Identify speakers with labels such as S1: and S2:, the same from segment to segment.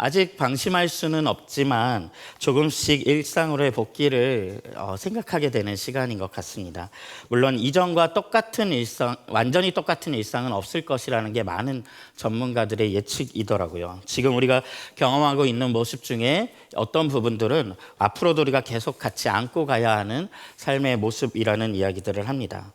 S1: 아직 방심할 수는 없지만 조금씩 일상으로의 복귀를 생각하게 되는 시간인 것 같습니다. 물론 이전과 똑같은 일상, 완전히 똑같은 일상은 없을 것이라는 게 많은 전문가들의 예측이더라고요. 지금 우리가 경험하고 있는 모습 중에 어떤 부분들은 앞으로도 우리가 계속 같이 안고 가야 하는 삶의 모습이라는 이야기들을 합니다.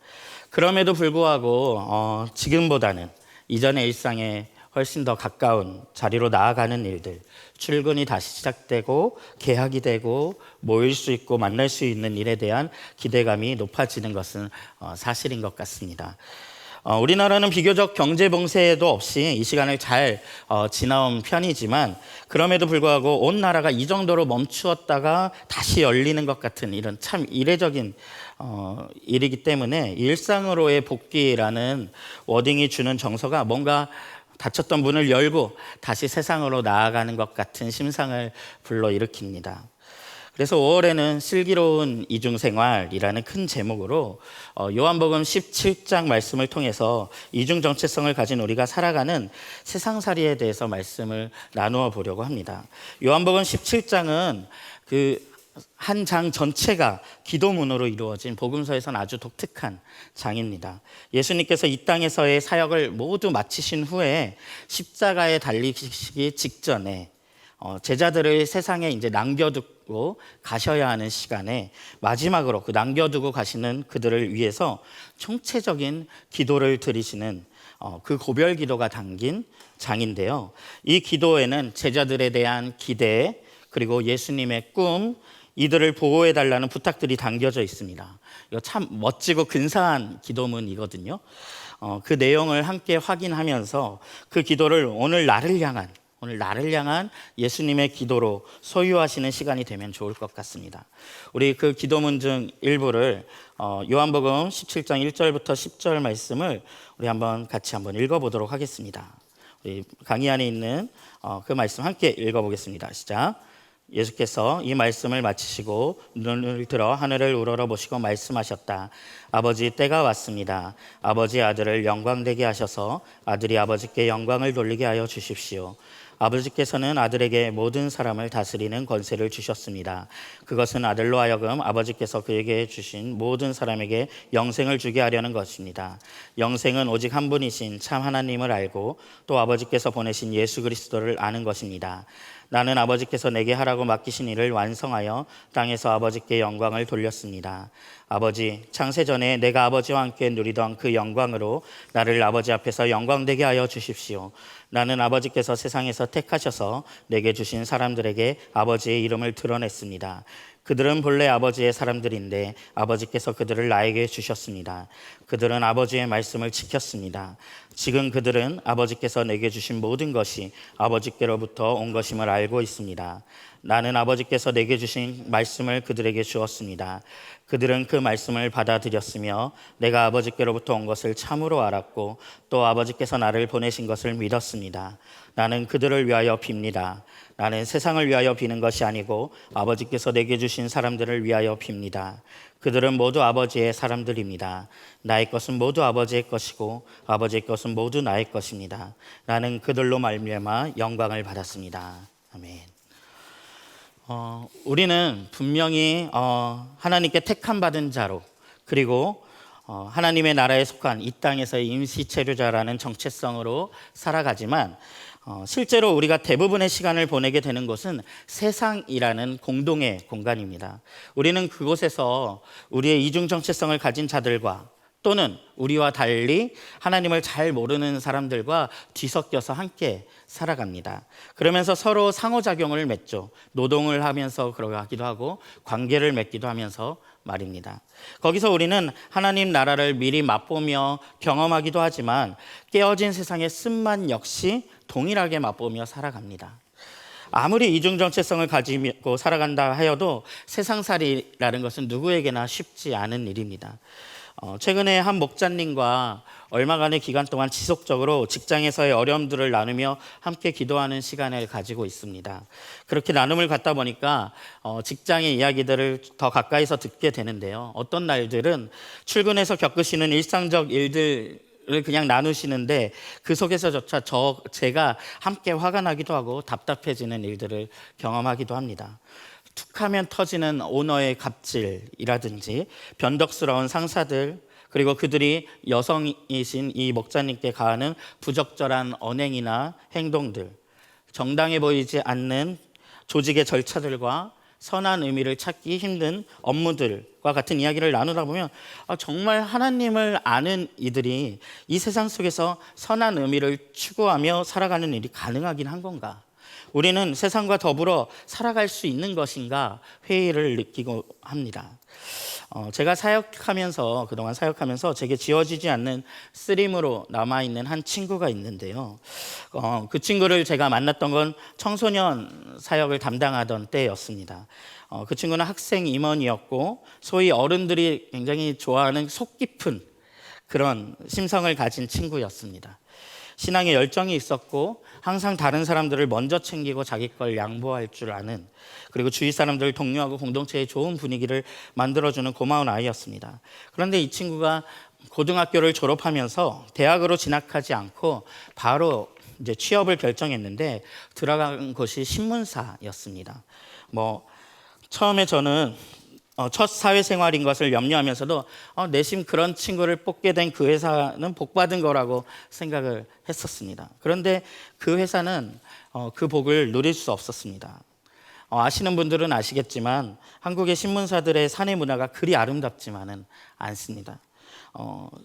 S1: 그럼에도 불구하고 지금보다는 이전의 일상에 훨씬 더 가까운 자리로 나아가는 일들, 출근이 다시 시작되고 개학이 되고 모일 수 있고 만날 수 있는 일에 대한 기대감이 높아지는 것은 사실인 것 같습니다. 우리나라는 비교적 경제 봉쇄도 없이 이 시간을 잘 지나온 편이지만 그럼에도 불구하고 온 나라가 이 정도로 멈추었다가 다시 열리는 것 같은 이런 참 이례적인 일이기 때문에 일상으로의 복귀라는 워딩이 주는 정서가 뭔가 닫혔던 문을 열고 다시 세상으로 나아가는 것 같은 심상을 불러일으킵니다. 그래서 5월에는 슬기로운 이중생활이라는 큰 제목으로 요한복음 17장 말씀을 통해서 이중 정체성을 가진 우리가 살아가는 세상살이에 대해서 말씀을 나누어 보려고 합니다. 요한복음 17장은 그 한 장 전체가 기도문으로 이루어진 복음서에서는 아주 독특한 장입니다. 예수님께서 이 땅에서의 사역을 모두 마치신 후에 십자가에 달리시기 직전에 제자들을 세상에 이제 남겨두고 가셔야 하는 시간에 마지막으로 그 남겨두고 가시는 그들을 위해서 총체적인 기도를 드리시는 그 고별 기도가 담긴 장인데요. 이 기도에는 제자들에 대한 기대 그리고 예수님의 꿈 이들을 보호해달라는 부탁들이 담겨져 있습니다. 이거 참 멋지고 근사한 기도문이거든요. 그 내용을 함께 확인하면서 그 기도를 오늘 나를 향한 예수님의 기도로 소유하시는 시간이 되면 좋을 것 같습니다. 우리 그 기도문 중 일부를 요한복음 17장 1절부터 10절 말씀을 우리 같이 한번 읽어보도록 하겠습니다. 우리 강의 안에 있는 그 말씀 함께 읽어보겠습니다. 시작. 예수께서 이 말씀을 마치시고 눈을 들어 하늘을 우러러보시고 말씀하셨다. 아버지, 때가 왔습니다. 아버지 아들을 영광되게 하셔서 아들이 아버지께 영광을 돌리게 하여 주십시오. 아버지께서는 아들에게 모든 사람을 다스리는 권세를 주셨습니다. 그것은 아들로 하여금 아버지께서 그에게 주신 모든 사람에게 영생을 주게 하려는 것입니다. 영생은 오직 한 분이신 참 하나님을 알고 또 아버지께서 보내신 예수 그리스도를 아는 것입니다. 나는 아버지께서 내게 하라고 맡기신 일을 완성하여 땅에서 아버지께 영광을 돌렸습니다. 아버지, 창세전에 내가 아버지와 함께 누리던 그 영광으로 나를 아버지 앞에서 영광되게 하여 주십시오. 나는 아버지께서 세상에서 택하셔서 내게 주신 사람들에게 아버지의 이름을 드러냈습니다. 그들은 본래 아버지의 사람들인데 아버지께서 그들을 나에게 주셨습니다. 그들은 아버지의 말씀을 지켰습니다. 지금 그들은 아버지께서 내게 주신 모든 것이 아버지께로부터 온 것임을 알고 있습니다. 나는 아버지께서 내게 주신 말씀을 그들에게 주었습니다. 그들은 그 말씀을 받아들였으며 내가 아버지께로부터 온 것을 참으로 알았고 또 아버지께서 나를 보내신 것을 믿었습니다. 나는 그들을 위하여 빕니다. 나는 세상을 위하여 비는 것이 아니고 아버지께서 내게 주신 사람들을 위하여 빕니다. 그들은 모두 아버지의 사람들입니다. 나의 것은 모두 아버지의 것이고 아버지의 것은 모두 나의 것입니다. 나는 그들로 말미암아 영광을 받았습니다. 아멘. 우리는 분명히 하나님께 택함 받은 자로 그리고 하나님의 나라에 속한 이 땅에서의 임시체류자라는 정체성으로 살아가지만 실제로 우리가 대부분의 시간을 보내게 되는 곳은 세상이라는 공동의 공간입니다. 우리는 그곳에서 우리의 이중 정체성을 가진 자들과 또는 우리와 달리 하나님을 잘 모르는 사람들과 뒤섞여서 함께 살아갑니다. 그러면서 서로 상호작용을 맺죠. 노동을 하면서 그러기도 하고 관계를 맺기도 하면서 말입니다. 거기서 우리는 하나님 나라를 미리 맛보며 경험하기도 하지만 깨어진 세상의 쓴맛 역시 동일하게 맛보며 살아갑니다. 아무리 이중 정체성을 가지고 살아간다 하여도 세상살이라는 것은 누구에게나 쉽지 않은 일입니다. 최근에 한 목자님과 얼마간의 기간 동안 지속적으로 직장에서의 어려움들을 나누며 함께 기도하는 시간을 가지고 있습니다. 그렇게 나눔을 갖다 보니까 직장의 이야기들을 더 가까이서 듣게 되는데요. 어떤 날들은 출근해서 겪으시는 일상적 일들 그냥 나누시는데 그 속에서조차 제가 함께 화가 나기도 하고 답답해지는 일들을 경험하기도 합니다. 툭하면 터지는 오너의 갑질이라든지 변덕스러운 상사들, 그리고 그들이 여성이신 이 목사님께 가하는 부적절한 언행이나 행동들, 정당해 보이지 않는 조직의 절차들과 선한 의미를 찾기 힘든 업무들과 같은 이야기를 나누다 보면 정말 하나님을 아는 이들이 이 세상 속에서 선한 의미를 추구하며 살아가는 일이 가능하긴 한 건가? 우리는 세상과 더불어 살아갈 수 있는 것인가 회의를 느끼고 합니다. 제가 그동안 사역하면서 제게 지워지지 않는 쓰림으로 남아있는 한 친구가 있는데요. 그 친구를 제가 만났던 건 청소년 사역을 담당하던 때였습니다. 그 친구는 학생 임원이었고 소위 어른들이 굉장히 좋아하는 속 깊은 그런 심성을 가진 친구였습니다. 신앙에 열정이 있었고 항상 다른 사람들을 먼저 챙기고 자기 걸 양보할 줄 아는, 그리고 주위 사람들을 독려하고 공동체의 좋은 분위기를 만들어주는 고마운 아이였습니다. 그런데 이 친구가 고등학교를 졸업하면서 대학으로 진학하지 않고 바로 이제 취업을 결정했는데 들어간 곳이 신문사였습니다. 처음에 저는 첫 사회생활인 것을 염려하면서도 내심 그런 친구를 뽑게 된 그 회사는 복받은 거라고 생각을 했었습니다. 그런데 그 회사는 그 복을 누릴 수 없었습니다. 아시는 분들은 아시겠지만 한국의 신문사들의 사내 문화가 그리 아름답지만은 않습니다.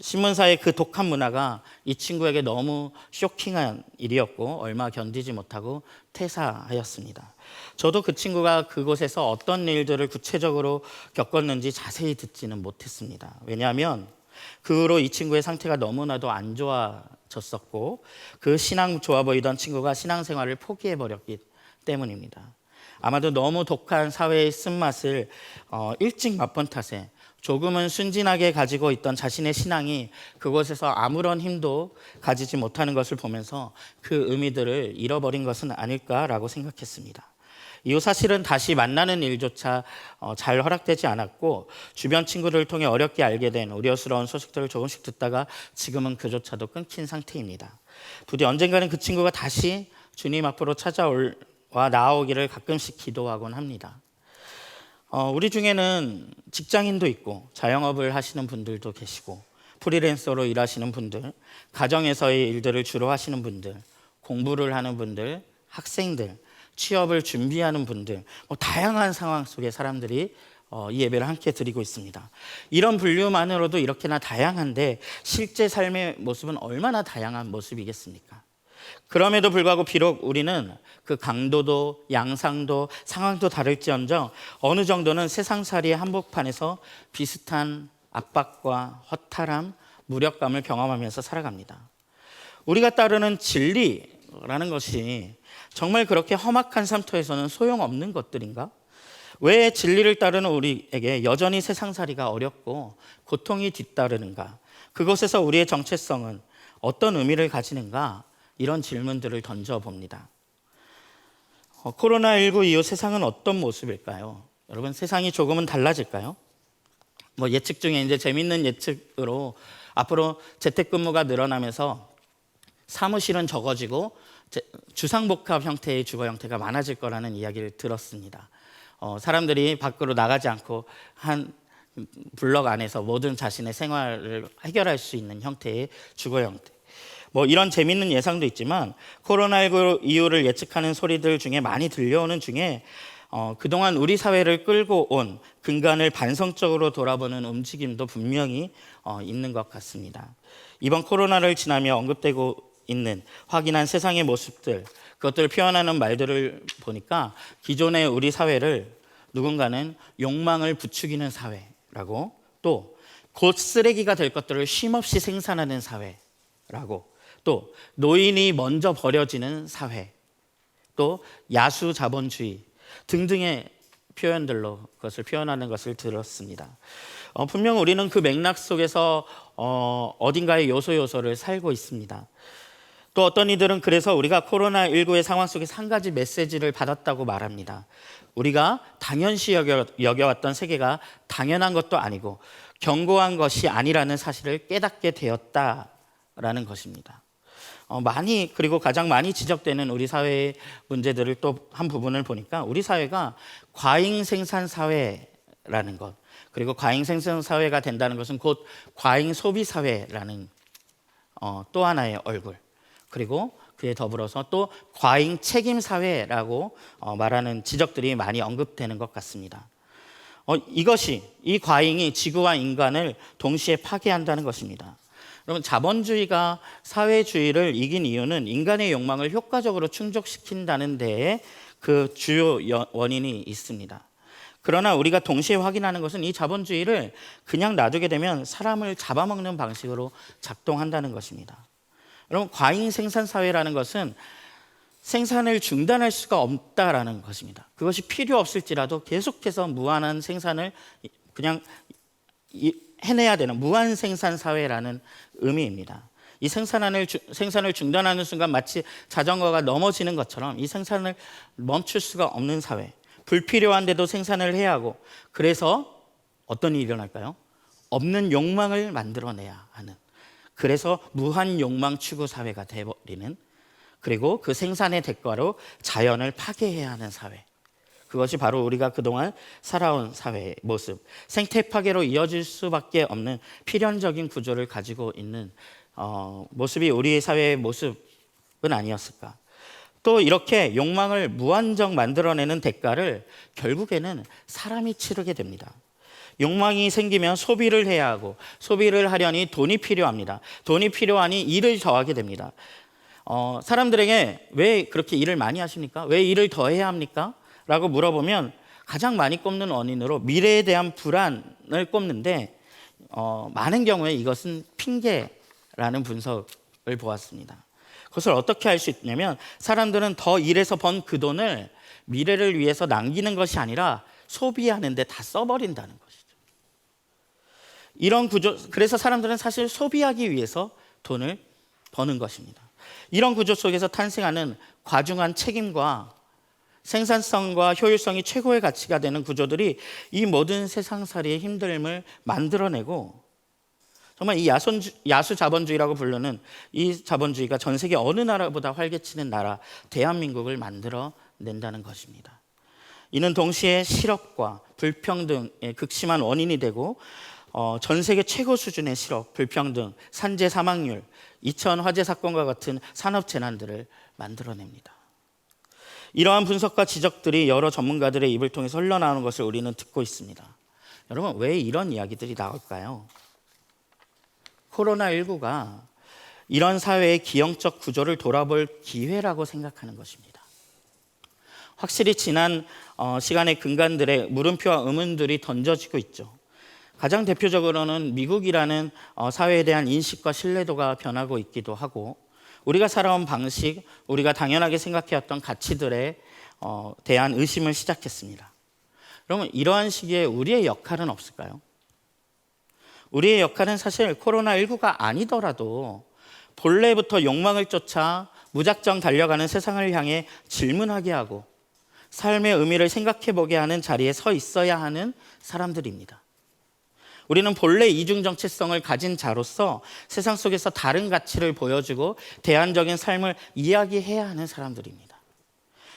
S1: 신문사의 그 독한 문화가 이 친구에게 너무 쇼킹한 일이었고 얼마 견디지 못하고 퇴사하였습니다. 저도 그 친구가 그곳에서 어떤 일들을 구체적으로 겪었는지 자세히 듣지는 못했습니다. 왜냐하면 그 후로 이 친구의 상태가 너무나도 안 좋아졌었고 그 신앙 좋아 보이던 친구가 신앙생활을 포기해버렸기 때문입니다. 아마도 너무 독한 사회의 쓴맛을 일찍 맛본 탓에 조금은 순진하게 가지고 있던 자신의 신앙이 그곳에서 아무런 힘도 가지지 못하는 것을 보면서 그 의미들을 잃어버린 것은 아닐까라고 생각했습니다. 이후 사실은 다시 만나는 일조차 잘 허락되지 않았고 주변 친구들을 통해 어렵게 알게 된 우려스러운 소식들을 조금씩 듣다가 지금은 그조차도 끊긴 상태입니다. 부디 언젠가는 그 친구가 다시 주님 앞으로 나아오기를 가끔씩 기도하곤 합니다. 우리 중에는 직장인도 있고 자영업을 하시는 분들도 계시고 프리랜서로 일하시는 분들, 가정에서의 일들을 주로 하시는 분들, 공부를 하는 분들, 학생들, 취업을 준비하는 분들, 다양한 상황 속에 사람들이 이 예배를 함께 드리고 있습니다. 이런 분류만으로도 이렇게나 다양한데 실제 삶의 모습은 얼마나 다양한 모습이겠습니까? 그럼에도 불구하고 비록 우리는 그 강도도 양상도 상황도 다를지언정 어느 정도는 세상살이의 한복판에서 비슷한 압박과 허탈함, 무력감을 경험하면서 살아갑니다. 우리가 따르는 진리라는 것이 정말 그렇게 험악한 삶터에서는 소용없는 것들인가? 왜 진리를 따르는 우리에게 여전히 세상살이가 어렵고 고통이 뒤따르는가? 그곳에서 우리의 정체성은 어떤 의미를 가지는가? 이런 질문들을 던져봅니다. 코로나19 이후 세상은 어떤 모습일까요? 여러분, 세상이 조금은 달라질까요? 예측 중에 이제 재밌는 예측으로 앞으로 재택근무가 늘어나면서 사무실은 적어지고 주상복합 형태의 주거 형태가 많아질 거라는 이야기를 들었습니다. 사람들이 밖으로 나가지 않고 한 블럭 안에서 모든 자신의 생활을 해결할 수 있는 형태의 주거 형태. 이런 재밌는 예상도 있지만 코로나19 이후를 예측하는 소리들 중에 많이 들려오는 중에 그동안 우리 사회를 끌고 온 근간을 반성적으로 돌아보는 움직임도 분명히 있는 것 같습니다. 이번 코로나를 지나며 언급되고 있는 확인한 세상의 모습들, 그것들을 표현하는 말들을 보니까 기존의 우리 사회를 누군가는 욕망을 부추기는 사회라고, 또 곧 쓰레기가 될 것들을 쉼없이 생산하는 사회라고, 또 노인이 먼저 버려지는 사회, 또 야수 자본주의 등등의 표현들로 그것을 표현하는 것을 들었습니다. 분명 우리는 그 맥락 속에서 어딘가의 요소를 살고 있습니다. 또 어떤 이들은 그래서 우리가 코로나19의 상황 속에서 한 가지 메시지를 받았다고 말합니다. 우리가 당연시 여겨왔던 세계가 당연한 것도 아니고 견고한 것이 아니라는 사실을 깨닫게 되었다라고 것입니다. 그리고 가장 많이 지적되는 우리 사회의 문제들을 또 한 부분을 보니까 우리 사회가 과잉 생산 사회라는 것, 그리고 과잉 생산 사회가 된다는 것은 곧 과잉 소비 사회라는 또 하나의 얼굴, 그리고 그에 더불어서 또 과잉 책임 사회라고 말하는 지적들이 많이 언급되는 것 같습니다. 이 과잉이 지구와 인간을 동시에 파괴한다는 것입니다. 여러분, 자본주의가 사회주의를 이긴 이유는 인간의 욕망을 효과적으로 충족시킨다는 데에 그 주요 원인이 있습니다. 그러나 우리가 동시에 확인하는 것은 이 자본주의를 그냥 놔두게 되면 사람을 잡아먹는 방식으로 작동한다는 것입니다. 여러분, 과잉 생산 사회라는 것은 생산을 중단할 수가 없다라는 것입니다. 그것이 필요 없을지라도 계속해서 무한한 생산을 그냥 해내야 되는 무한 생산 사회라는 의미입니다. 이 생산을 중단하는 순간 마치 자전거가 넘어지는 것처럼 이 생산을 멈출 수가 없는 사회, 불필요한데도 생산을 해야 하고, 그래서 어떤 일이 일어날까요? 없는 욕망을 만들어내야 하는, 그래서 무한 욕망 추구 사회가 되어버리는, 그리고 그 생산의 대가로 자연을 파괴해야 하는 사회, 그것이 바로 우리가 그동안 살아온 사회의 모습, 생태 파괴로 이어질 수밖에 없는 필연적인 구조를 가지고 있는 모습이 우리의 사회의 모습은 아니었을까. 또 이렇게 욕망을 무한정 만들어내는 대가를 결국에는 사람이 치르게 됩니다. 욕망이 생기면 소비를 해야 하고, 소비를 하려니 돈이 필요합니다. 돈이 필요하니 일을 더 하게 됩니다. 사람들에게 왜 그렇게 일을 많이 하십니까? 왜 일을 더 해야 합니까? 라고 물어보면 가장 많이 꼽는 원인으로 미래에 대한 불안을 꼽는데, 많은 경우에 이것은 핑계라는 분석을 보았습니다. 그것을 어떻게 알 수 있냐면, 사람들은 더 일해서 번 그 돈을 미래를 위해서 남기는 것이 아니라 소비하는 데 다 써버린다는 것이죠. 이런 구조, 그래서 사람들은 사실 소비하기 위해서 돈을 버는 것입니다. 이런 구조 속에서 탄생하는 과중한 책임과 생산성과 효율성이 최고의 가치가 되는 구조들이 이 모든 세상살이의 힘듦을 만들어내고, 정말 이 야수 자본주의라고 부르는 이 자본주의가 전 세계 어느 나라보다 활개치는 나라 대한민국을 만들어낸다는 것입니다. 이는 동시에 실업과 불평등의 극심한 원인이 되고, 전 세계 최고 수준의 실업, 불평등, 산재 사망률, 이천 화재 사건과 같은 산업 재난들을 만들어냅니다. 이러한 분석과 지적들이 여러 전문가들의 입을 통해서 흘러나오는 것을 우리는 듣고 있습니다. 여러분, 왜 이런 이야기들이 나올까요? 코로나19가 이런 사회의 기형적 구조를 돌아볼 기회라고 생각하는 것입니다. 확실히 지난 시간의 근간들의 물음표와 의문들이 던져지고 있죠. 가장 대표적으로는 미국이라는 사회에 대한 인식과 신뢰도가 변하고 있기도 하고, 우리가 살아온 방식, 우리가 당연하게 생각해왔던 가치들에 대한 의심을 시작했습니다. 그러면 이러한 시기에 우리의 역할은 없을까요? 우리의 역할은 사실 코로나19가 아니더라도 본래부터 욕망을 쫓아 무작정 달려가는 세상을 향해 질문하게 하고 삶의 의미를 생각해보게 하는 자리에 서 있어야 하는 사람들입니다. 우리는 본래 이중 정체성을 가진 자로서 세상 속에서 다른 가치를 보여주고 대안적인 삶을 이야기해야 하는 사람들입니다.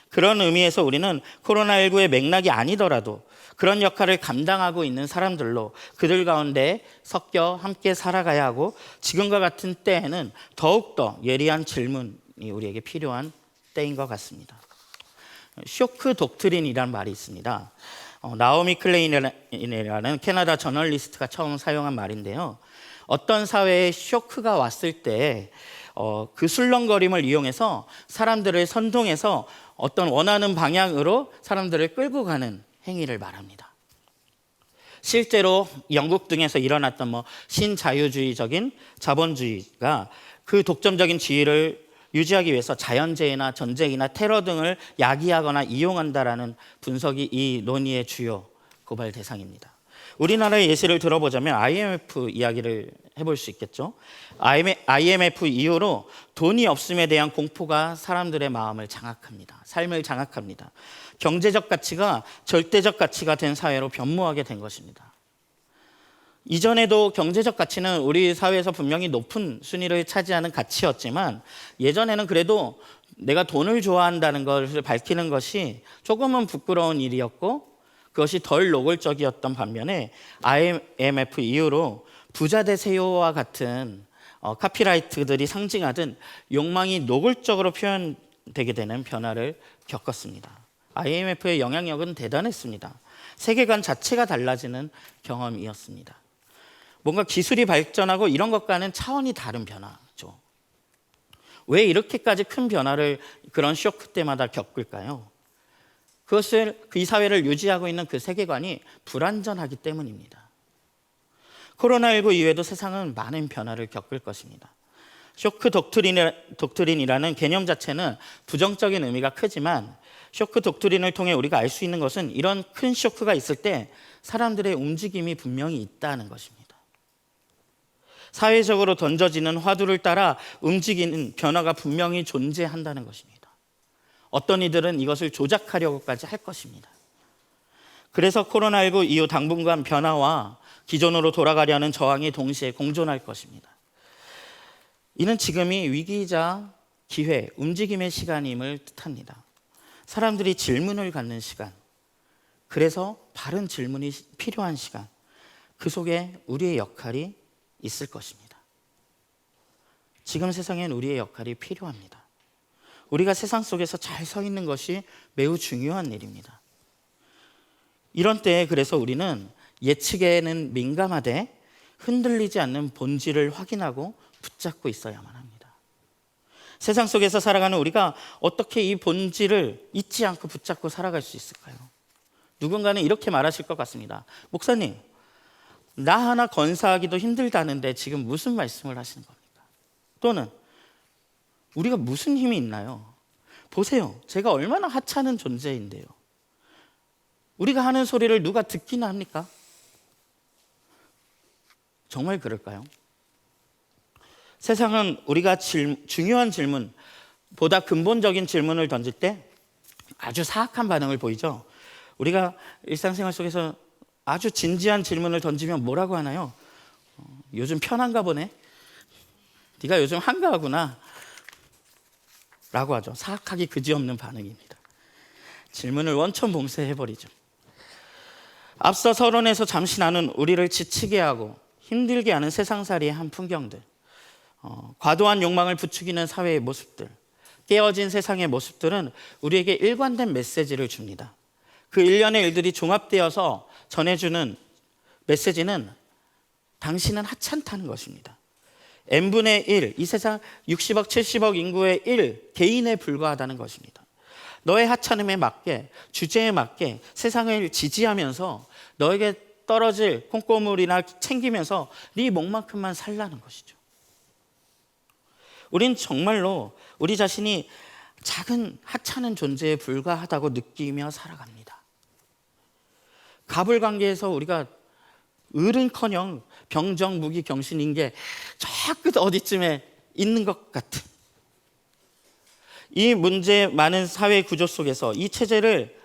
S1: 그런 의미에서 우리는 코로나19의 맥락이 아니더라도 그런 역할을 감당하고 있는 사람들로 그들 가운데 섞여 함께 살아가야 하고, 지금과 같은 때에는 더욱더 예리한 질문이 우리에게 필요한 때인 것 같습니다. 쇼크 독트린이라는 말이 있습니다. 나오미 클레인이라는 캐나다 저널리스트가 처음 사용한 말인데요. 어떤 사회에 쇼크가 왔을 때 그 술렁거림을 이용해서 사람들을 선동해서 어떤 원하는 방향으로 사람들을 끌고 가는 행위를 말합니다. 실제로 영국 등에서 일어났던 신자유주의적인 자본주의가 그 독점적인 지위를 유지하기 위해서 자연재해나 전쟁이나 테러 등을 야기하거나 이용한다라는 분석이 이 논의의 주요 고발 대상입니다. 우리나라의 예시를 들어보자면 IMF 이야기를 해볼 수 있겠죠. IMF 이후로 돈이 없음에 대한 공포가 사람들의 마음을 장악합니다. 삶을 장악합니다. 경제적 가치가 절대적 가치가 된 사회로 변모하게 된 것입니다. 이전에도 경제적 가치는 우리 사회에서 분명히 높은 순위를 차지하는 가치였지만 예전에는 그래도 내가 돈을 좋아한다는 것을 밝히는 것이 조금은 부끄러운 일이었고 그것이 덜 노골적이었던 반면에 IMF 이후로 부자 되세요와 같은 카피라이트들이 상징하던 욕망이 노골적으로 표현되게 되는 변화를 겪었습니다. IMF의 영향력은 대단했습니다. 세계관 자체가 달라지는 경험이었습니다. 뭔가 기술이 발전하고 이런 것과는 차원이 다른 변화죠. 왜 이렇게까지 큰 변화를 그런 쇼크 때마다 겪을까요? 그것을 이 사회를 유지하고 있는 그 세계관이 불완전하기 때문입니다. 코로나19 이후에도 세상은 많은 변화를 겪을 것입니다. 쇼크 독트린이라는 개념 자체는 부정적인 의미가 크지만 쇼크 독트린을 통해 우리가 알 수 있는 것은 이런 큰 쇼크가 있을 때 사람들의 움직임이 분명히 있다는 것입니다. 사회적으로 던져지는 화두를 따라 움직이는 변화가 분명히 존재한다는 것입니다. 어떤 이들은 이것을 조작하려고까지 할 것입니다. 그래서 코로나19 이후 당분간 변화와 기존으로 돌아가려는 저항이 동시에 공존할 것입니다. 이는 지금이 위기이자 기회, 움직임의 시간임을 뜻합니다. 사람들이 질문을 갖는 시간, 그래서 바른 질문이 필요한 시간, 그 속에 우리의 역할이 있을 것입니다. 지금 세상엔 우리의 역할이 필요합니다. 우리가 세상 속에서 잘 서 있는 것이 매우 중요한 일입니다. 이런 때에 그래서 우리는 예측에는 민감하되 흔들리지 않는 본질을 확인하고 붙잡고 있어야만 합니다. 세상 속에서 살아가는 우리가 어떻게 이 본질을 잊지 않고 붙잡고 살아갈 수 있을까요? 누군가는 이렇게 말하실 것 같습니다. 목사님, 나 하나 건사하기도 힘들다는데 지금 무슨 말씀을 하시는 겁니까? 또는 우리가 무슨 힘이 있나요? 보세요, 제가 얼마나 하찮은 존재인데요. 우리가 하는 소리를 누가 듣기나 합니까? 정말 그럴까요? 세상은 우리가 중요한 질문, 보다 근본적인 질문을 던질 때 아주 사악한 반응을 보이죠. 우리가 일상생활 속에서 아주 진지한 질문을 던지면 뭐라고 하나요? 요즘 편한가 보네? 네가 요즘 한가하구나 라고 하죠. 사악하기 그지없는 반응입니다. 질문을 원천봉쇄해버리죠. 앞서 서론에서 잠시 나눈 우리를 지치게 하고 힘들게 하는 세상살이의 한 풍경들, 과도한 욕망을 부추기는 사회의 모습들, 깨어진 세상의 모습들은 우리에게 일관된 메시지를 줍니다. 그 일련의 일들이 종합되어서 전해주는 메시지는 당신은 하찮다는 것입니다. n분의 1, 이 세상 60억, 70억 인구의 1, 개인에 불과하다는 것입니다. 너의 하찮음에 맞게, 주제에 맞게 세상을 지지하면서 너에게 떨어질 콩고물이나 챙기면서 네 몫만큼만 살라는 것이죠. 우린 정말로 우리 자신이 작은 하찮은 존재에 불과하다고 느끼며 살아갑니다. 갑을관계에서 우리가 을은커녕 병정, 무기, 경신인 게 저 끝 어디쯤에 있는 것 같은 이 문제 많은 사회 구조 속에서 이 체제를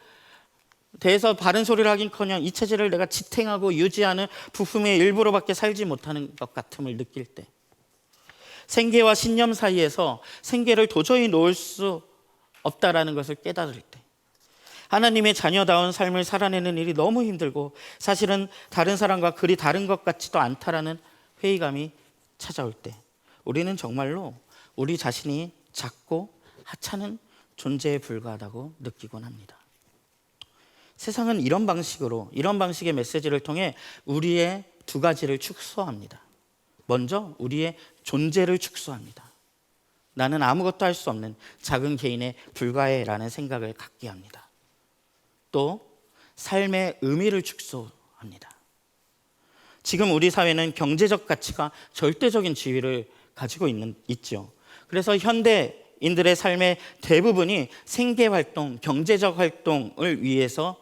S1: 대해서 바른 소리를 하긴커녕 이 체제를 내가 지탱하고 유지하는 부품의 일부로밖에 살지 못하는 것 같음을 느낄 때, 생계와 신념 사이에서 생계를 도저히 놓을 수 없다라는 것을 깨달을 때, 하나님의 자녀다운 삶을 살아내는 일이 너무 힘들고 사실은 다른 사람과 그리 다른 것 같지도 않다라는 회의감이 찾아올 때, 우리는 정말로 우리 자신이 작고 하찮은 존재에 불과하다고 느끼곤 합니다. 세상은 이런 방식의 메시지를 통해 우리의 두 가지를 축소합니다. 먼저 우리의 존재를 축소합니다. 나는 아무것도 할 수 없는 작은 개인에 불과해라는 생각을 갖게 합니다. 또 삶의 의미를 축소합니다. 지금 우리 사회는 경제적 가치가 절대적인 지위를 가지고 있죠. 그래서 현대인들의 삶의 대부분이 생계활동, 경제적 활동을 위해서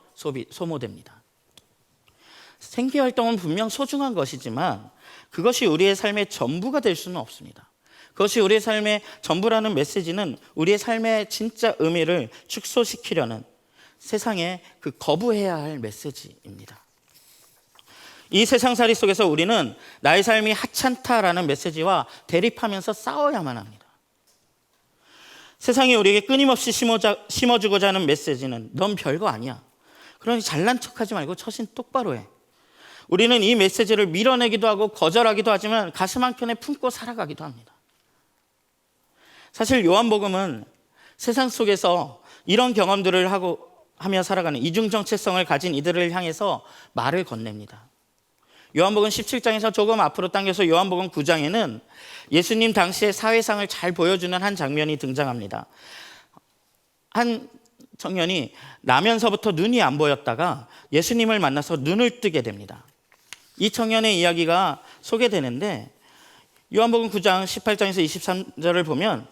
S1: 소모됩니다. 생계활동은 분명 소중한 것이지만 그것이 우리의 삶의 전부가 될 수는 없습니다. 그것이 우리의 삶의 전부라는 메시지는 우리의 삶의 진짜 의미를 축소시키려는 세상에 그 거부해야 할 메시지입니다. 이 세상살이 속에서 우리는 나의 삶이 하찮다라는 메시지와 대립하면서 싸워야만 합니다. 세상이 우리에게 끊임없이 심어주고자 하는 메시지는 넌 별거 아니야. 그러니 잘난 척하지 말고 처신 똑바로 해. 우리는 이 메시지를 밀어내기도 하고 거절하기도 하지만 가슴 한켠에 품고 살아가기도 합니다. 사실 요한복음은 세상 속에서 이런 경험들을 하며 살아가는 이중 정체성을 가진 이들을 향해서 말을 건넵니다. 요한복음 17장에서 조금 앞으로 당겨서 요한복음 9장에는 예수님 당시의 사회상을 잘 보여주는 한 장면이 등장합니다. 한 청년이 나면서부터 눈이 안 보였다가 예수님을 만나서 눈을 뜨게 됩니다. 이 청년의 이야기가 소개되는데 요한복음 9장 18장에서 23절을 보면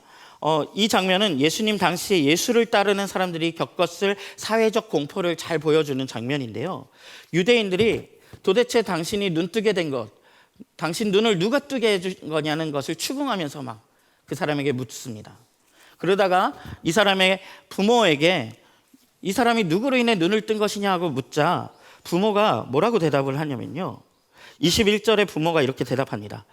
S1: 이 장면은 예수님 당시에 예수를 따르는 사람들이 겪었을 사회적 공포를 잘 보여주는 장면인데요. 유대인들이 도대체 당신이 눈 뜨게 된 것, 당신 눈을 누가 뜨게 해준 거냐는 것을 추궁하면서 막 그 사람에게 묻습니다. 그러다가 이 사람의 부모에게 이 사람이 누구로 인해 눈을 뜬 것이냐 하고 묻자 부모가 뭐라고 대답을 하냐면요. 21절에 부모가 이렇게 대답합니다.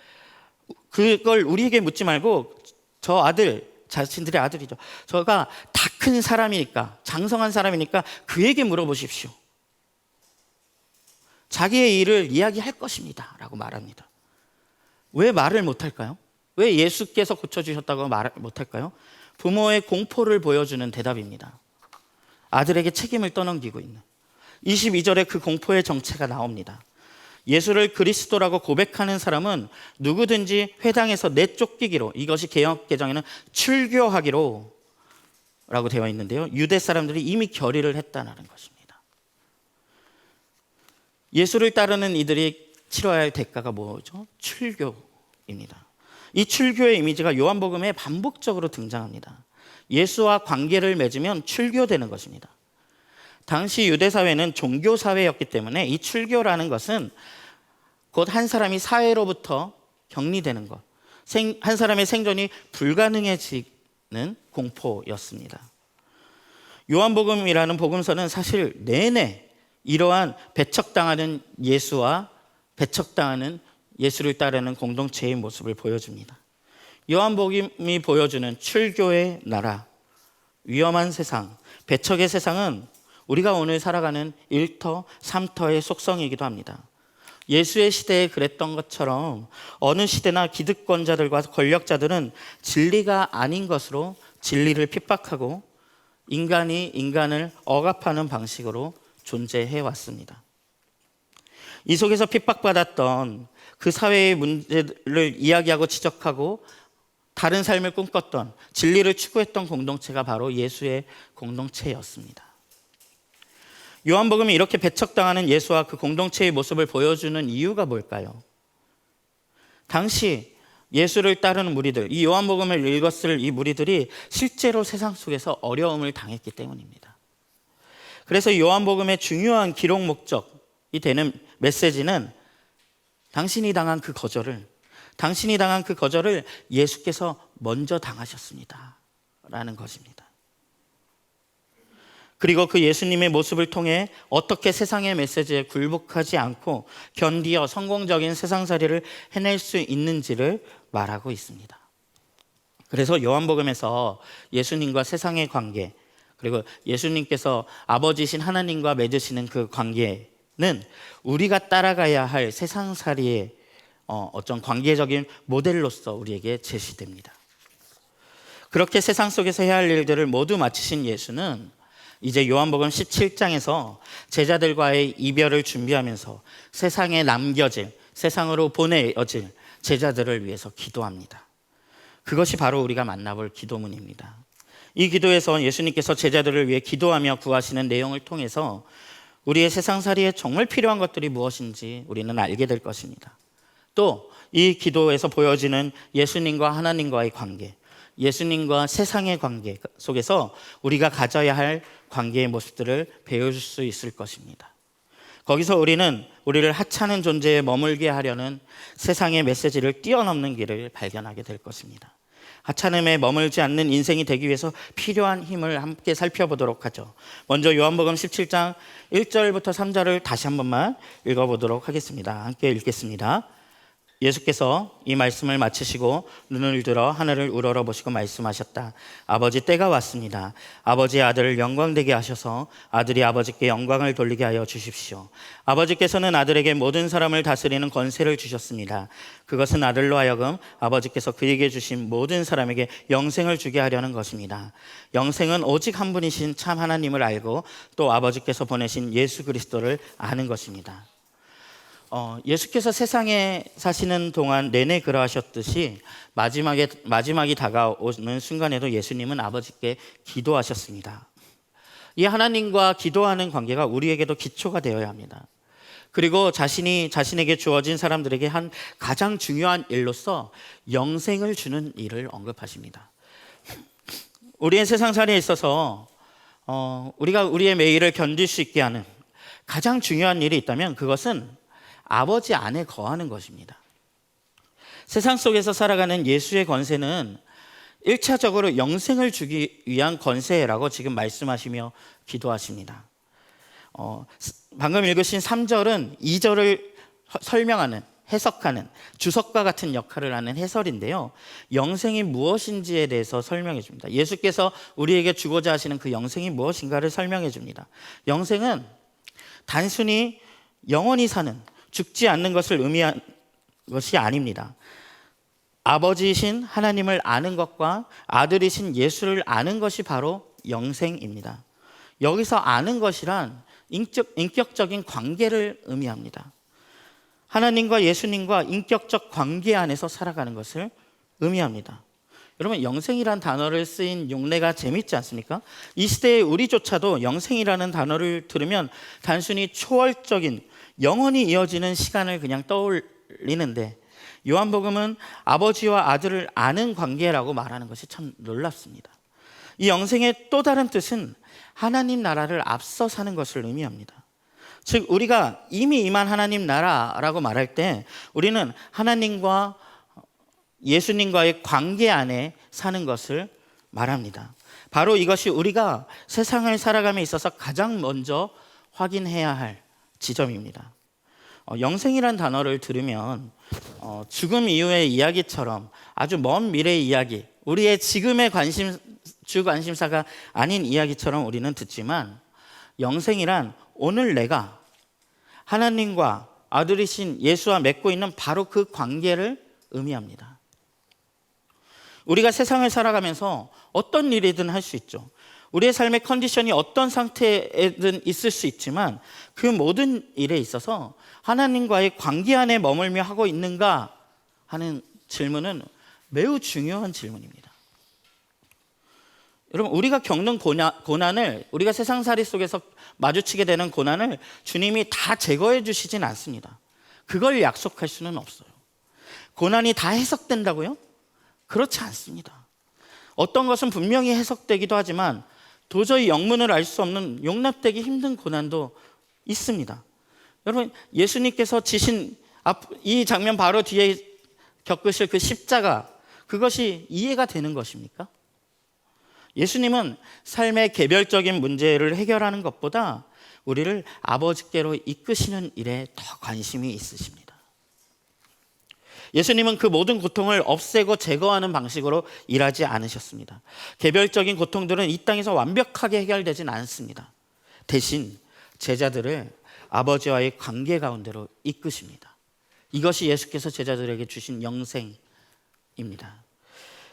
S1: 그걸 우리에게 묻지 말고 저 아들, 자신들의 아들이죠. 저가 다 큰 사람이니까, 장성한 사람이니까 그에게 물어보십시오. 자기의 일을 이야기할 것입니다 라고 말합니다. 왜 말을 못할까요? 왜 예수께서 고쳐주셨다고 말을 못할까요? 부모의 공포를 보여주는 대답입니다. 아들에게 책임을 떠넘기고 있는 22절에 그 공포의 정체가 나옵니다. 예수를 그리스도라고 고백하는 사람은 누구든지 회당에서 내쫓기기로, 이것이 개역 개정에는 출교하기로 라고 되어 있는데요. 유대 사람들이 이미 결의를 했다는 것입니다. 예수를 따르는 이들이 치러야 할 대가가 뭐죠? 출교입니다. 이 출교의 이미지가 요한복음에 반복적으로 등장합니다. 예수와 관계를 맺으면 출교되는 것입니다. 당시 유대 사회는 종교 사회였기 때문에 이 출교라는 것은 곧 한 사람이 사회로부터 격리되는 것, 한 사람의 생존이 불가능해지는 공포였습니다. 요한복음이라는 복음서는 사실 내내 이러한 배척당하는 예수와 배척당하는 예수를 따르는 공동체의 모습을 보여줍니다. 요한복음이 보여주는 출교의 나라, 위험한 세상, 배척의 세상은 우리가 오늘 살아가는 1터, 3터의 속성이기도 합니다. 예수의 시대에 그랬던 것처럼 어느 시대나 기득권자들과 권력자들은 진리가 아닌 것으로 진리를 핍박하고 인간이 인간을 억압하는 방식으로 존재해 왔습니다. 이 속에서 핍박받았던 그 사회의 문제를 이야기하고 지적하고 다른 삶을 꿈꿨던, 진리를 추구했던 공동체가 바로 예수의 공동체였습니다. 요한복음이 이렇게 배척당하는 예수와 그 공동체의 모습을 보여주는 이유가 뭘까요? 당시 예수를 따르는 무리들, 이 요한복음을 읽었을 이 무리들이 실제로 세상 속에서 어려움을 당했기 때문입니다. 그래서 요한복음의 중요한 기록 목적이 되는 메시지는 당신이 당한 그 거절을 예수께서 먼저 당하셨습니다 라는 것입니다. 그리고 그 예수님의 모습을 통해 어떻게 세상의 메시지에 굴복하지 않고 견디어 성공적인 세상살이를 해낼 수 있는지를 말하고 있습니다. 그래서 요한복음에서 예수님과 세상의 관계, 그리고 예수님께서 아버지신 하나님과 맺으시는 그 관계는 우리가 따라가야 할 세상살이의 어떤 관계적인 모델로서 우리에게 제시됩니다. 그렇게 세상 속에서 해야 할 일들을 모두 마치신 예수는 이제 요한복음 17장에서 제자들과의 이별을 준비하면서 세상에 남겨질, 세상으로 보내어질 제자들을 위해서 기도합니다. 그것이 바로 우리가 만나볼 기도문입니다. 이 기도에서 예수님께서 제자들을 위해 기도하며 구하시는 내용을 통해서 우리의 세상살이에 정말 필요한 것들이 무엇인지 우리는 알게 될 것입니다. 또 이 기도에서 보여지는 예수님과 하나님과의 관계, 예수님과 세상의 관계 속에서 우리가 가져야 할 관계의 모습들을 배울 수 있을 것입니다. 거기서 우리는 우리를 하찮은 존재에 머물게 하려는 세상의 메시지를 뛰어넘는 길을 발견하게 될 것입니다. 하찮음에 머물지 않는 인생이 되기 위해서 필요한 힘을 함께 살펴보도록 하죠. 먼저 요한복음 17장 1절부터 3절을 다시 한 번만 읽어보도록 하겠습니다. 함께 읽겠습니다. 예수께서 이 말씀을 마치시고 눈을 들어 하늘을 우러러보시고 말씀하셨다. 아버지, 때가 왔습니다. 아버지의 아들을 영광되게 하셔서 아들이 아버지께 영광을 돌리게 하여 주십시오. 아버지께서는 아들에게 모든 사람을 다스리는 권세를 주셨습니다. 그것은 아들로 하여금 아버지께서 그에게 주신 모든 사람에게 영생을 주게 하려는 것입니다. 영생은 오직 한 분이신 참 하나님을 알고 또 아버지께서 보내신 예수 그리스도를 아는 것입니다. 예수께서 세상에 사시는 동안 내내 그러하셨듯이 마지막이 다가오는 순간에도 예수님은 아버지께 기도하셨습니다. 이 하나님과 기도하는 관계가 우리에게도 기초가 되어야 합니다. 그리고 자신에게 주어진 사람들에게 한 가장 중요한 일로서 영생을 주는 일을 언급하십니다. 우리의 세상살이에 있어서 우리가 우리의 매일을 견딜 수 있게 하는 가장 중요한 일이 있다면 그것은 아버지 안에 거하는 것입니다. 세상 속에서 살아가는 예수의 권세는 1차적으로 영생을 주기 위한 권세라고 지금 말씀하시며 기도하십니다. 방금 읽으신 3절은 2절을 설명하는, 해석하는 주석과 같은 역할을 하는 해설인데요. 영생이 무엇인지에 대해서 설명해 줍니다. 예수께서 우리에게 주고자 하시는 그 영생이 무엇인가를 설명해 줍니다. 영생은 단순히 영원히 사는, 죽지 않는 것을 의미한 것이 아닙니다. 아버지이신 하나님을 아는 것과 아들이신 예수를 아는 것이 바로 영생입니다. 여기서 아는 것이란 인격적인 관계를 의미합니다. 하나님과 예수님과 인격적 관계 안에서 살아가는 것을 의미합니다. 여러분, 영생이란 단어를 쓰인 용례가 재밌지 않습니까? 이 시대의 우리조차도 영생이라는 단어를 들으면 단순히 초월적인 영원히 이어지는 시간을 그냥 떠올리는데 요한복음은 아버지와 아들을 아는 관계라고 말하는 것이 참 놀랍습니다. 이 영생의 또 다른 뜻은 하나님 나라를 앞서 사는 것을 의미합니다. 즉 우리가 이미 임한 하나님 나라라고 말할 때 우리는 하나님과 예수님과의 관계 안에 사는 것을 말합니다. 바로 이것이 우리가 세상을 살아감에 있어서 가장 먼저 확인해야 할 지점입니다. 영생이란 단어를 들으면 죽음 이후의 이야기처럼 아주 먼 미래의 이야기, 우리의 지금의 주 관심사가 아닌 이야기처럼 우리는 듣지만 영생이란 오늘 내가 하나님과 아들이신 예수와 맺고 있는 바로 그 관계를 의미합니다. 우리가 세상을 살아가면서 어떤 일이든 할 수 있죠. 우리의 삶의 컨디션이 어떤 상태에든 있을 수 있지만 그 모든 일에 있어서 하나님과의 관계 안에 머물며 하고 있는가 하는 질문은 매우 중요한 질문입니다. 여러분, 우리가 겪는 고난을, 우리가 세상살이 속에서 마주치게 되는 고난을 주님이 다 제거해 주시진 않습니다. 그걸 약속할 수는 없어요. 고난이 다 해석된다고요? 그렇지 않습니다. 어떤 것은 분명히 해석되기도 하지만 도저히 영문을 알 수 없는 용납되기 힘든 고난도 있습니다. 여러분, 예수님께서 지신 이 장면 바로 뒤에 겪으실 그 십자가, 그것이 이해가 되는 것입니까? 예수님은 삶의 개별적인 문제를 해결하는 것보다 우리를 아버지께로 이끄시는 일에 더 관심이 있으십니다. 예수님은 그 모든 고통을 없애고 제거하는 방식으로 일하지 않으셨습니다. 개별적인 고통들은 이 땅에서 완벽하게 해결되진 않습니다. 대신 제자들을 아버지와의 관계 가운데로 이끄십니다. 이것이 예수께서 제자들에게 주신 영생입니다.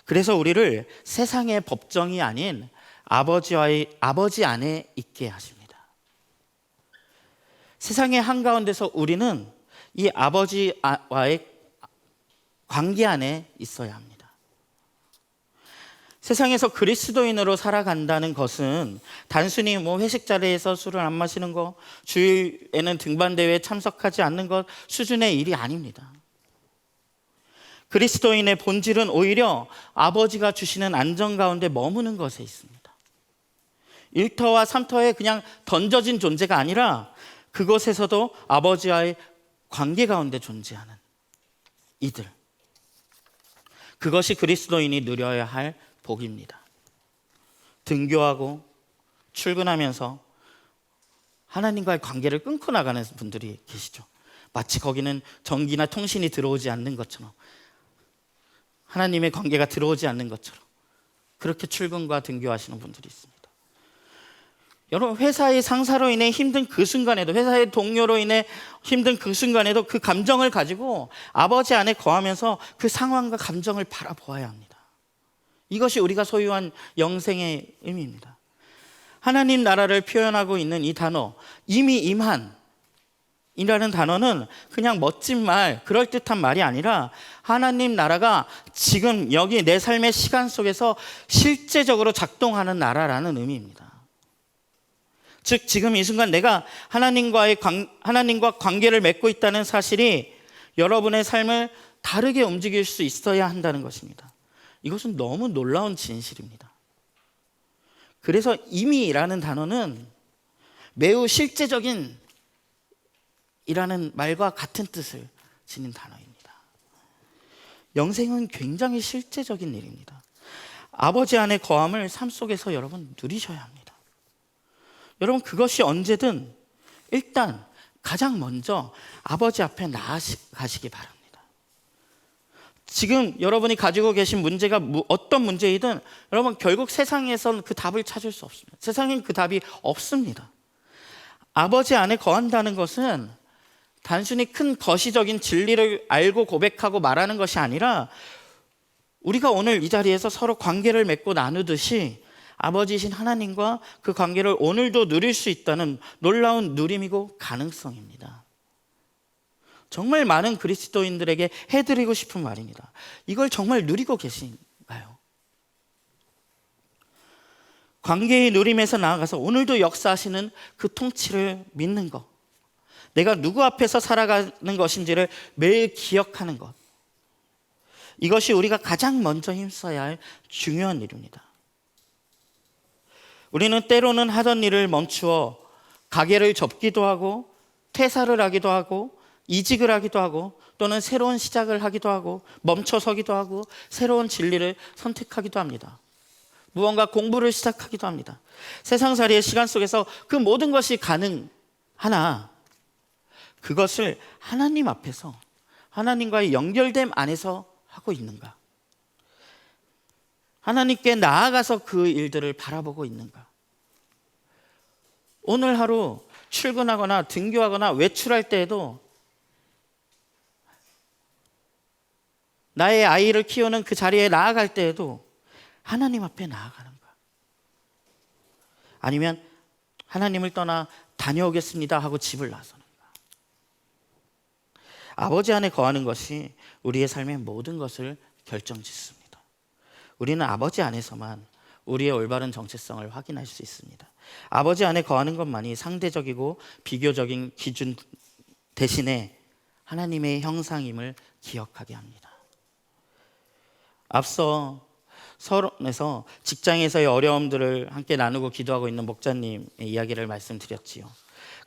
S1: 그래서 우리를 세상의 법정이 아닌 아버지 안에 있게 하십니다. 세상의 한가운데서 우리는 이 아버지와의 관계 안에 있어야 합니다. 세상에서 그리스도인으로 살아간다는 것은 단순히 회식 자리에서 술을 안 마시는 것, 주일에는 등반대회에 참석하지 않는 것 수준의 일이 아닙니다. 그리스도인의 본질은 오히려 아버지가 주시는 안정 가운데 머무는 것에 있습니다. 일터와 삼터에 그냥 던져진 존재가 아니라 그곳에서도 아버지와의 관계 가운데 존재하는 이들. 그것이 그리스도인이 누려야 할 복입니다. 등교하고 출근하면서 하나님과의 관계를 끊고 나가는 분들이 계시죠. 마치 거기는 전기나 통신이 들어오지 않는 것처럼, 하나님의 관계가 들어오지 않는 것처럼 그렇게 출근과 등교하시는 분들이 있습니다. 여러분, 회사의 상사로 인해 힘든 그 순간에도, 회사의 동료로 인해 힘든 그 순간에도 그 감정을 가지고 아버지 안에 거하면서 그 상황과 감정을 바라보아야 합니다. 이것이 우리가 소유한 영생의 의미입니다. 하나님 나라를 표현하고 있는 이 단어, 이미 임한 이라는 단어는 그냥 멋진 말, 그럴듯한 말이 아니라 하나님 나라가 지금 여기 내 삶의 시간 속에서 실제적으로 작동하는 나라라는 의미입니다. 즉 지금 이 순간 내가 하나님과 관계를 맺고 있다는 사실이 여러분의 삶을 다르게 움직일 수 있어야 한다는 것입니다. 이것은 너무 놀라운 진실입니다. 그래서 이미라는 단어는 매우 실제적인 이라는 말과 같은 뜻을 지닌 단어입니다. 영생은 굉장히 실제적인 일입니다. 아버지 안에 거함을 삶 속에서 여러분 누리셔야 합니다. 여러분, 그것이 언제든 일단 가장 먼저 아버지 앞에 나아가시기 바랍니다. 지금 여러분이 가지고 계신 문제가 어떤 문제이든 여러분, 결국 세상에선 그 답을 찾을 수 없습니다. 세상엔 그 답이 없습니다. 아버지 안에 거한다는 것은 단순히 큰 거시적인 진리를 알고 고백하고 말하는 것이 아니라 우리가 오늘 이 자리에서 서로 관계를 맺고 나누듯이 아버지이신 하나님과 그 관계를 오늘도 누릴 수 있다는 놀라운 누림이고 가능성입니다. 정말 많은 그리스도인들에게 해드리고 싶은 말입니다. 이걸 정말 누리고 계신가요? 관계의 누림에서 나아가서 오늘도 역사하시는 그 통치를 믿는 것, 내가 누구 앞에서 살아가는 것인지를 매일 기억하는 것, 이것이 우리가 가장 먼저 힘써야 할 중요한 일입니다. 우리는 때로는 하던 일을 멈추어 가게를 접기도 하고 퇴사를 하기도 하고 이직을 하기도 하고 또는 새로운 시작을 하기도 하고 멈춰서기도 하고 새로운 진리를 선택하기도 합니다. 무언가 공부를 시작하기도 합니다. 세상살이의 시간 속에서 그 모든 것이 가능하나 그것을 하나님 앞에서 하나님과의 연결됨 안에서 하고 있는가? 하나님께 나아가서 그 일들을 바라보고 있는가? 오늘 하루 출근하거나 등교하거나 외출할 때에도 나의 아이를 키우는 그 자리에 나아갈 때에도 하나님 앞에 나아가는가? 아니면 하나님을 떠나 다녀오겠습니다 하고 집을 나서는가? 아버지 안에 거하는 것이 우리의 삶의 모든 것을 결정짓습니다. 우리는 아버지 안에서만 우리의 올바른 정체성을 확인할 수 있습니다. 아버지 안에 거하는 것만이 상대적이고 비교적인 기준 대신에 하나님의 형상임을 기억하게 합니다. 앞서 서론에서 직장에서의 어려움들을 함께 나누고 기도하고 있는 목자님의 이야기를 말씀드렸지요.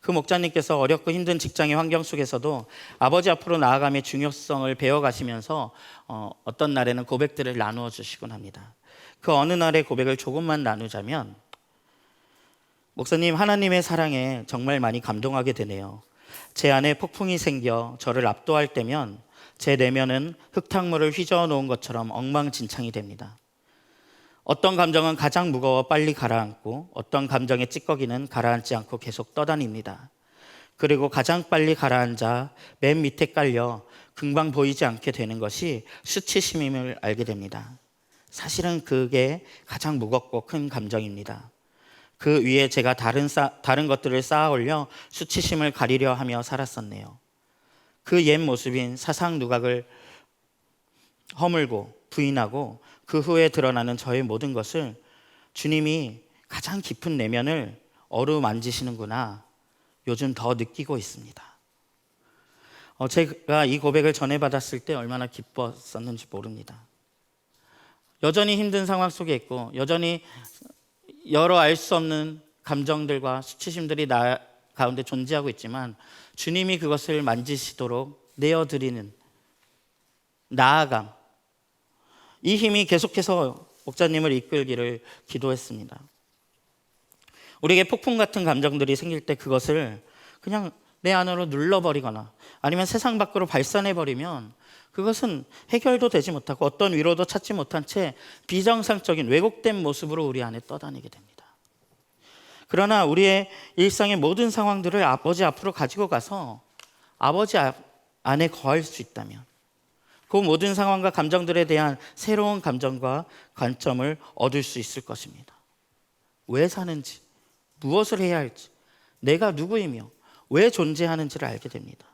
S1: 그 목자님께서 어렵고 힘든 직장의 환경 속에서도 아버지 앞으로 나아감의 중요성을 배워가시면서 어떤 날에는 고백들을 나누어 주시곤 합니다. 그 어느 날의 고백을 조금만 나누자면, 목사님, 하나님의 사랑에 정말 많이 감동하게 되네요. 제 안에 폭풍이 생겨 저를 압도할 때면 제 내면은 흙탕물을 휘저어 놓은 것처럼 엉망진창이 됩니다. 어떤 감정은 가장 무거워 빨리 가라앉고 어떤 감정의 찌꺼기는 가라앉지 않고 계속 떠다닙니다. 그리고 가장 빨리 가라앉아 맨 밑에 깔려 금방 보이지 않게 되는 것이 수치심임을 알게 됩니다. 사실은 그게 가장 무겁고 큰 감정입니다. 그 위에 제가 다른 것들을 쌓아 올려 수치심을 가리려 하며 살았었네요. 그 옛 모습인 사상 누각을 허물고 부인하고 그 후에 드러나는 저의 모든 것을 주님이 가장 깊은 내면을 어루만지시는구나 요즘 더 느끼고 있습니다. 제가 이 고백을 전해받았을 때 얼마나 기뻤었는지 모릅니다. 여전히 힘든 상황 속에 있고 여전히 여러 알 수 없는 감정들과 수치심들이 나 가운데 존재하고 있지만 주님이 그것을 만지시도록 내어드리는 나아감, 이 힘이 계속해서 목자님을 이끌기를 기도했습니다. 우리에게 폭풍 같은 감정들이 생길 때 그것을 그냥 내 안으로 눌러버리거나 아니면 세상 밖으로 발산해버리면 그것은 해결도 되지 못하고 어떤 위로도 찾지 못한 채 비정상적인 왜곡된 모습으로 우리 안에 떠다니게 됩니다. 그러나 우리의 일상의 모든 상황들을 아버지 앞으로 가지고 가서 아버지 안에 거할 수 있다면 그 모든 상황과 감정들에 대한 새로운 감정과 관점을 얻을 수 있을 것입니다. 왜 사는지, 무엇을 해야 할지, 내가 누구이며 왜 존재하는지를 알게 됩니다.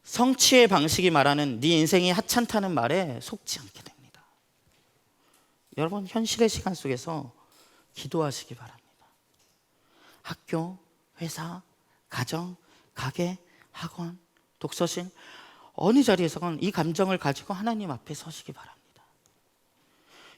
S1: 성취의 방식이 말하는 네 인생이 하찮다는 말에 속지 않게 됩니다. 여러분, 현실의 시간 속에서 기도하시기 바랍니다. 학교, 회사, 가정, 가게, 학원, 독서실 어느 자리에서건 이 감정을 가지고 하나님 앞에 서시기 바랍니다.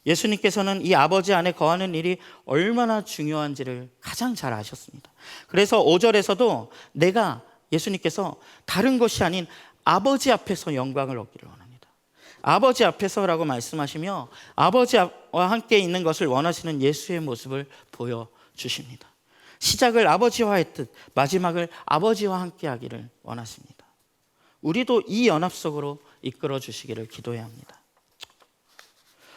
S1: 예수님께서는 이 아버지 안에 거하는 일이 얼마나 중요한지를 가장 잘 아셨습니다. 그래서 5절에서도 내가 예수님께서 다른 것이 아닌 아버지 앞에서 영광을 얻기를 원합니다. 아버지 앞에서라고 말씀하시며 아버지와 함께 있는 것을 원하시는 예수의 모습을 보여주십니다. 시작을 아버지와 했듯 마지막을 아버지와 함께 하기를 원하십니다. 우리도 이 연합 속으로 이끌어 주시기를 기도해야 합니다.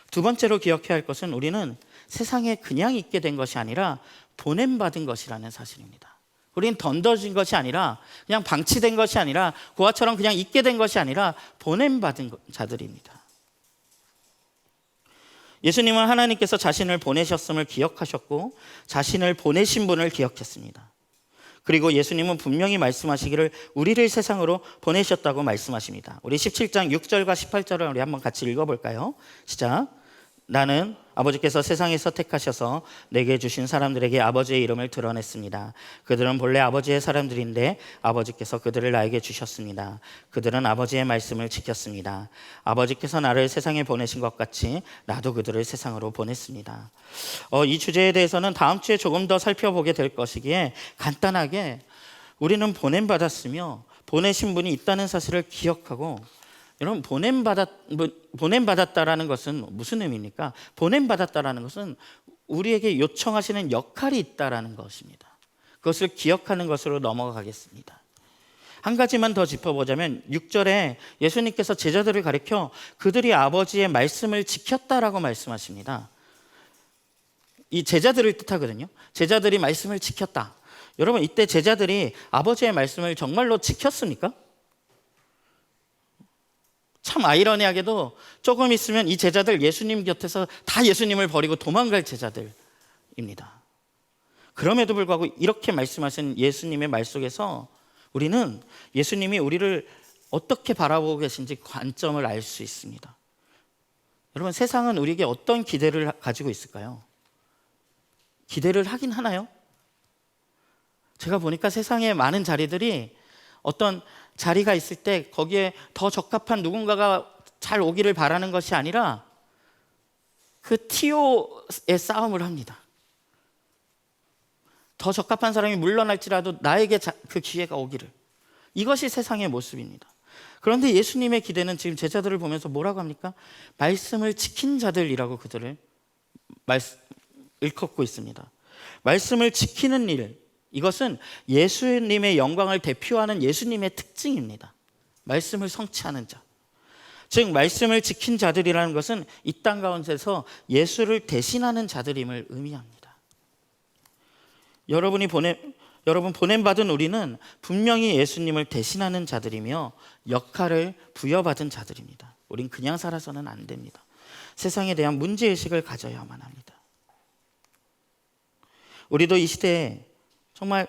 S1: 두 번째로 기억해야 할 것은 우리는 세상에 그냥 있게 된 것이 아니라 보냄받은 것이라는 사실입니다. 우리는 던져진 것이 아니라 그냥 방치된 것이 아니라 고아처럼 그냥 있게 된 것이 아니라 보냄받은 자들입니다. 예수님은 하나님께서 자신을 보내셨음을 기억하셨고 자신을 보내신 분을 기억했습니다. 그리고 예수님은 분명히 말씀하시기를 우리를 세상으로 보내셨다고 말씀하십니다. 우리 17장 6절과 18절을 우리 한번 같이 읽어볼까요? 시작. 나는 아버지께서 세상에서 택하셔서 내게 주신 사람들에게 아버지의 이름을 드러냈습니다. 그들은 본래 아버지의 사람들인데 아버지께서 그들을 나에게 주셨습니다. 그들은 아버지의 말씀을 지켰습니다. 아버지께서 나를 세상에 보내신 것 같이 나도 그들을 세상으로 보냈습니다. 이 주제에 대해서는 다음 주에 조금 더 살펴보게 될 것이기에 간단하게 우리는 보냄받았으며 보내신 분이 있다는 사실을 기억하고, 여러분, 보냄받았다라는 것은 무슨 의미입니까? 보냄받았다라는 것은 우리에게 요청하시는 역할이 있다라는 것입니다. 그것을 기억하는 것으로 넘어가겠습니다. 한 가지만 더 짚어보자면 6절에 예수님께서 제자들을 가리켜 그들이 아버지의 말씀을 지켰다라고 말씀하십니다. 이 제자들을 뜻하거든요. 제자들이 말씀을 지켰다. 여러분, 이때 제자들이 아버지의 말씀을 정말로 지켰습니까? 참 아이러니하게도 조금 있으면 이 제자들 예수님 곁에서 다 예수님을 버리고 도망갈 제자들입니다. 그럼에도 불구하고 이렇게 말씀하신 예수님의 말 속에서 우리는 예수님이 우리를 어떻게 바라보고 계신지 관점을 알 수 있습니다. 여러분, 세상은 우리에게 어떤 기대를 가지고 있을까요? 기대를 하긴 하나요? 제가 보니까 세상에 많은 자리들이 어떤 자리가 있을 때 거기에 더 적합한 누군가가 잘 오기를 바라는 것이 아니라 그 TO의 싸움을 합니다. 더 적합한 사람이 물러날지라도 나에게 그 기회가 오기를. 이것이 세상의 모습입니다. 그런데 예수님의 기대는 지금 제자들을 보면서 뭐라고 합니까? 말씀을 지킨 자들이라고 그들을 일컫고 있습니다. 말씀을 지키는 일, 이것은 예수님의 영광을 대표하는 예수님의 특징입니다. 말씀을 성취하는 자. 즉 말씀을 지킨 자들이라는 것은 이 땅 가운데서 예수를 대신하는 자들임을 의미합니다. 여러분 보냄받은 우리는 분명히 예수님을 대신하는 자들이며 역할을 부여받은 자들입니다. 우린 그냥 살아서는 안 됩니다. 세상에 대한 문제의식을 가져야만 합니다. 우리도 이 시대에 정말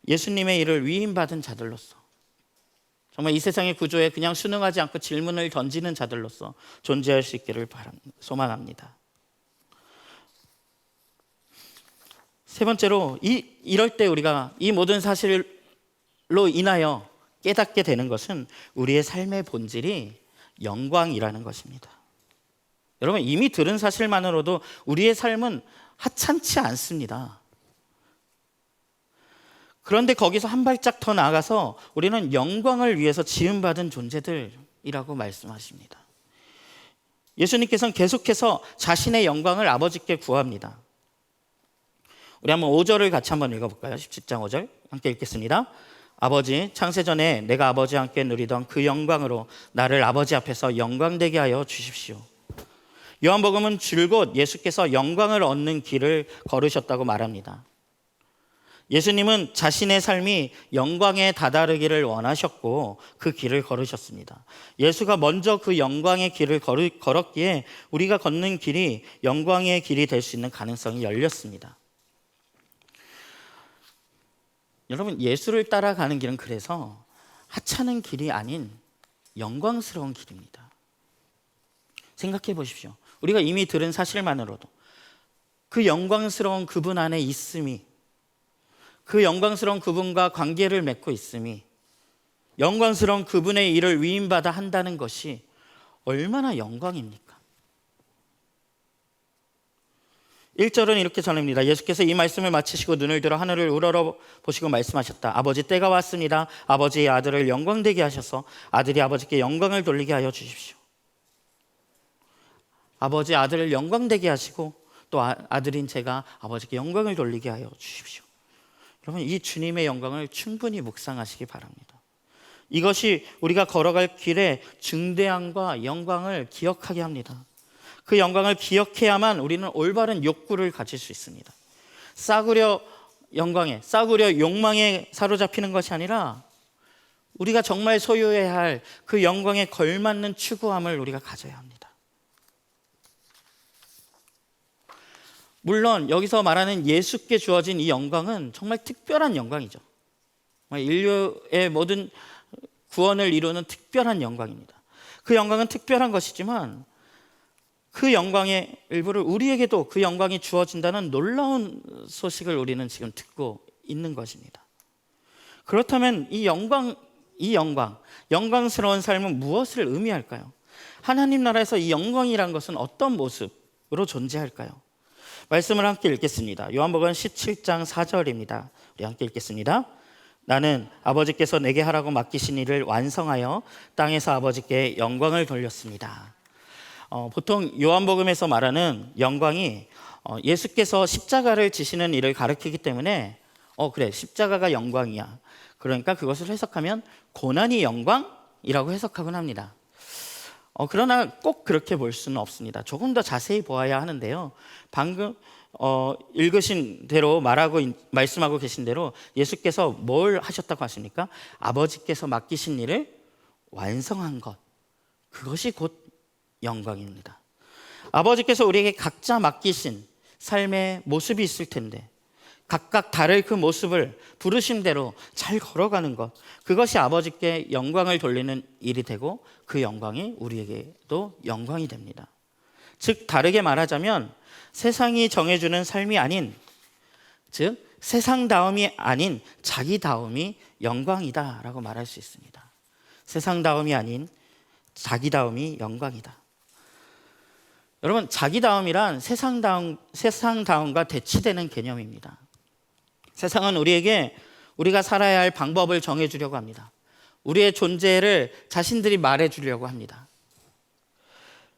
S1: 예수님의 일을 위임받은 자들로서, 정말 이 세상의 구조에 그냥 순응하지 않고 질문을 던지는 자들로서 존재할 수 있기를 소망합니다. 세 번째로 이럴 때 우리가 이 모든 사실로 인하여 깨닫게 되는 것은 우리의 삶의 본질이 영광이라는 것입니다. 여러분, 이미 들은 사실만으로도 우리의 삶은 하찮지 않습니다. 그런데 거기서 한 발짝 더 나아가서 우리는 영광을 위해서 지음받은 존재들이라고 말씀하십니다. 예수님께서는 계속해서 자신의 영광을 아버지께 구합니다. 우리 한번 5절을 같이 한번 읽어볼까요? 17장 5절 함께 읽겠습니다. 아버지, 창세전에 내가 아버지와 함께 누리던 그 영광으로 나를 아버지 앞에서 영광되게 하여 주십시오. 요한복음은 줄곧 예수께서 영광을 얻는 길을 걸으셨다고 말합니다. 예수님은 자신의 삶이 영광에 다다르기를 원하셨고 그 길을 걸으셨습니다. 예수가 먼저 그 영광의 길을 걸었기에 우리가 걷는 길이 영광의 길이 될 수 있는 가능성이 열렸습니다. 여러분, 예수를 따라가는 길은 그래서 하찮은 길이 아닌 영광스러운 길입니다. 생각해 보십시오. 우리가 이미 들은 사실만으로도 그 영광스러운 그분 안에 있음이, 그 영광스러운 그분과 관계를 맺고 있음이, 영광스러운 그분의 일을 위임받아 한다는 것이 얼마나 영광입니까? 1절은 이렇게 전합니다. 예수께서 이 말씀을 마치시고 눈을 들어 하늘을 우러러 보시고 말씀하셨다. 아버지, 때가 왔습니다. 아버지의 아들을 영광되게 하셔서 아들이 아버지께 영광을 돌리게 하여 주십시오. 아버지 아들을 영광되게 하시고 또 아들인 제가 아버지께 영광을 돌리게 하여 주십시오. 여러분, 이 주님의 영광을 충분히 묵상하시기 바랍니다. 이것이 우리가 걸어갈 길에 중대함과 영광을 기억하게 합니다. 그 영광을 기억해야만 우리는 올바른 욕구를 가질 수 있습니다. 싸구려 영광에, 싸구려 욕망에 사로잡히는 것이 아니라 우리가 정말 소유해야 할 그 영광에 걸맞는 추구함을 우리가 가져야 합니다. 물론 여기서 말하는 예수께 주어진 이 영광은 정말 특별한 영광이죠. 인류의 모든 구원을 이루는 특별한 영광입니다. 그 영광은 특별한 것이지만 그 영광의 일부를 우리에게도 그 영광이 주어진다는 놀라운 소식을 우리는 지금 듣고 있는 것입니다. 그렇다면 이 영광스러운 삶은 무엇을 의미할까요? 하나님 나라에서 이 영광이란 것은 어떤 모습으로 존재할까요? 말씀을 함께 읽겠습니다. 요한복음 17장 4절입니다. 우리 함께 읽겠습니다. 나는 아버지께서 내게 하라고 맡기신 일을 완성하여 땅에서 아버지께 영광을 돌렸습니다. 보통 요한복음에서 말하는 영광이 예수께서 십자가를 지시는 일을 가리키기 때문에 그래, 십자가가 영광이야. 그러니까 그것을 해석하면 고난이 영광이라고 해석하곤 합니다. 그러나 꼭 그렇게 볼 수는 없습니다. 조금 더 자세히 보아야 하는데요. 방금 읽으신 대로 말씀하고 계신 대로 예수께서 뭘 하셨다고 하십니까? 아버지께서 맡기신 일을 완성한 것, 그것이 곧 영광입니다. 아버지께서 우리에게 각자 맡기신 삶의 모습이 있을 텐데 각각 다를 그 모습을 부르심대로 잘 걸어가는 것, 그것이 아버지께 영광을 돌리는 일이 되고 그 영광이 우리에게도 영광이 됩니다. 즉 다르게 말하자면 세상이 정해주는 삶이 아닌, 즉 세상다움이 아닌 자기다움이 영광이다라고 말할 수 있습니다. 세상다움이 아닌 자기다움이 영광이다. 여러분, 자기다움이란 세상다움과 대치되는 개념입니다. 세상은 우리에게 우리가 살아야 할 방법을 정해주려고 합니다. 우리의 존재를 자신들이 말해주려고 합니다.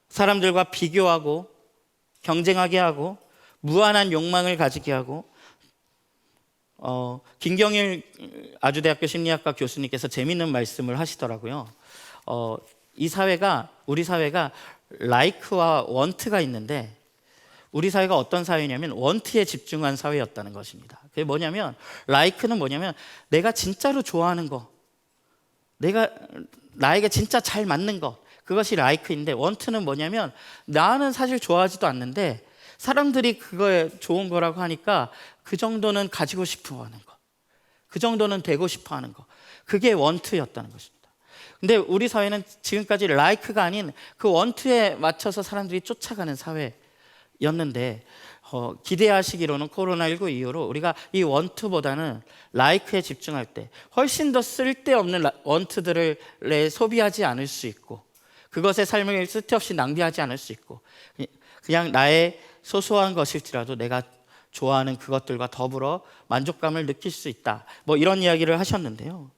S1: 사람들과 비교하고 경쟁하게 하고 무한한 욕망을 가지게 하고 김경일 아주대학교 심리학과 교수님께서 재미있는 말씀을 하시더라고요. 우리 사회가 라이크와 원트가 있는데 우리 사회가 어떤 사회냐면 원트에 집중한 사회였다는 것입니다. 그게 뭐냐면 라이크는 뭐냐면 내가 진짜로 좋아하는 거, 나에게 진짜 잘 맞는 것, 그것이 라이크인데 원트는 뭐냐면 나는 사실 좋아하지도 않는데 사람들이 그거에 좋은 거라고 하니까 그 정도는 가지고 싶어 하는 거, 그 정도는 되고 싶어 하는 거, 그게 원트였다는 것입니다. 근데 우리 사회는 지금까지 라이크가 아닌 그 원투에 맞춰서 사람들이 쫓아가는 사회였는데 기대하시기로는 코로나19 이후로 우리가 이 원투보다는 라이크에 집중할 때 훨씬 더 쓸데없는 원투들을 소비하지 않을 수 있고 그것의 삶을 쓸데없이 낭비하지 않을 수 있고 그냥 나의 소소한 것일지라도 내가 좋아하는 그것들과 더불어 만족감을 느낄 수 있다, 뭐 이런 이야기를 하셨는데요.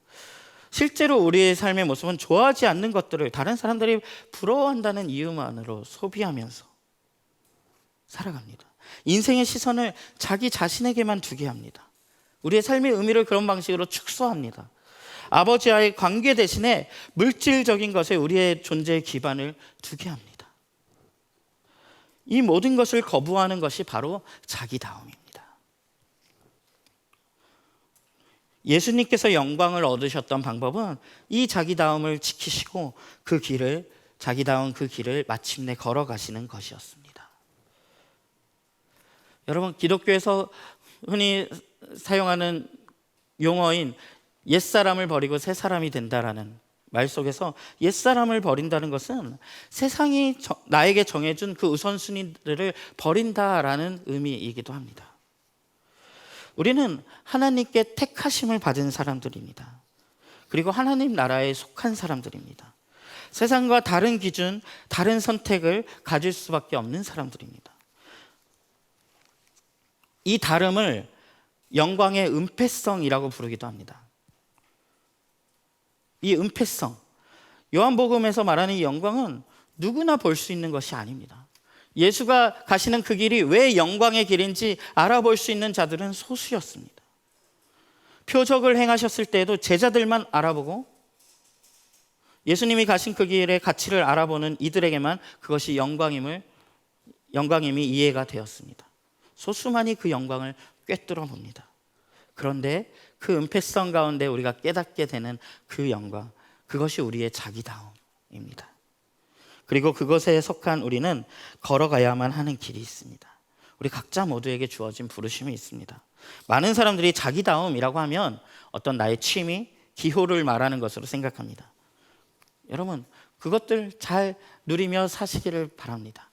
S1: 실제로 우리의 삶의 모습은 좋아하지 않는 것들을 다른 사람들이 부러워한다는 이유만으로 소비하면서 살아갑니다. 인생의 시선을 자기 자신에게만 두게 합니다. 우리의 삶의 의미를 그런 방식으로 축소합니다. 아버지와의 관계 대신에 물질적인 것에 우리의 존재의 기반을 두게 합니다. 이 모든 것을 거부하는 것이 바로 자기다움입니다. 예수님께서 영광을 얻으셨던 방법은 이 자기다움을 지키시고 자기다운 그 길을 마침내 걸어가시는 것이었습니다. 여러분, 기독교에서 흔히 사용하는 용어인 옛사람을 버리고 새사람이 된다라는 말 속에서 옛사람을 버린다는 것은 세상이 나에게 정해준 그 우선순위들을 버린다라는 의미이기도 합니다. 우리는 하나님께 택하심을 받은 사람들입니다. 그리고 하나님 나라에 속한 사람들입니다. 세상과 다른 기준, 다른 선택을 가질 수밖에 없는 사람들입니다. 이 다름을 영광의 은폐성이라고 부르기도 합니다. 이 은폐성, 요한복음에서 말하는 이 영광은 누구나 볼 수 있는 것이 아닙니다. 예수가 가시는 그 길이 왜 영광의 길인지 알아볼 수 있는 자들은 소수였습니다. 표적을 행하셨을 때에도 제자들만 알아보고 예수님이 가신 그 길의 가치를 알아보는 이들에게만 그것이 영광임이 이해가 되었습니다. 소수만이 그 영광을 꿰뚫어 봅니다. 그런데 그 은폐성 가운데 우리가 깨닫게 되는 그 영광, 그것이 우리의 자기다움입니다. 그리고 그것에 속한 우리는 걸어가야만 하는 길이 있습니다. 우리 각자 모두에게 주어진 부르심이 있습니다. 많은 사람들이 자기다움이라고 하면 어떤 나의 취미, 기호를 말하는 것으로 생각합니다. 여러분, 그것들 잘 누리며 사시기를 바랍니다.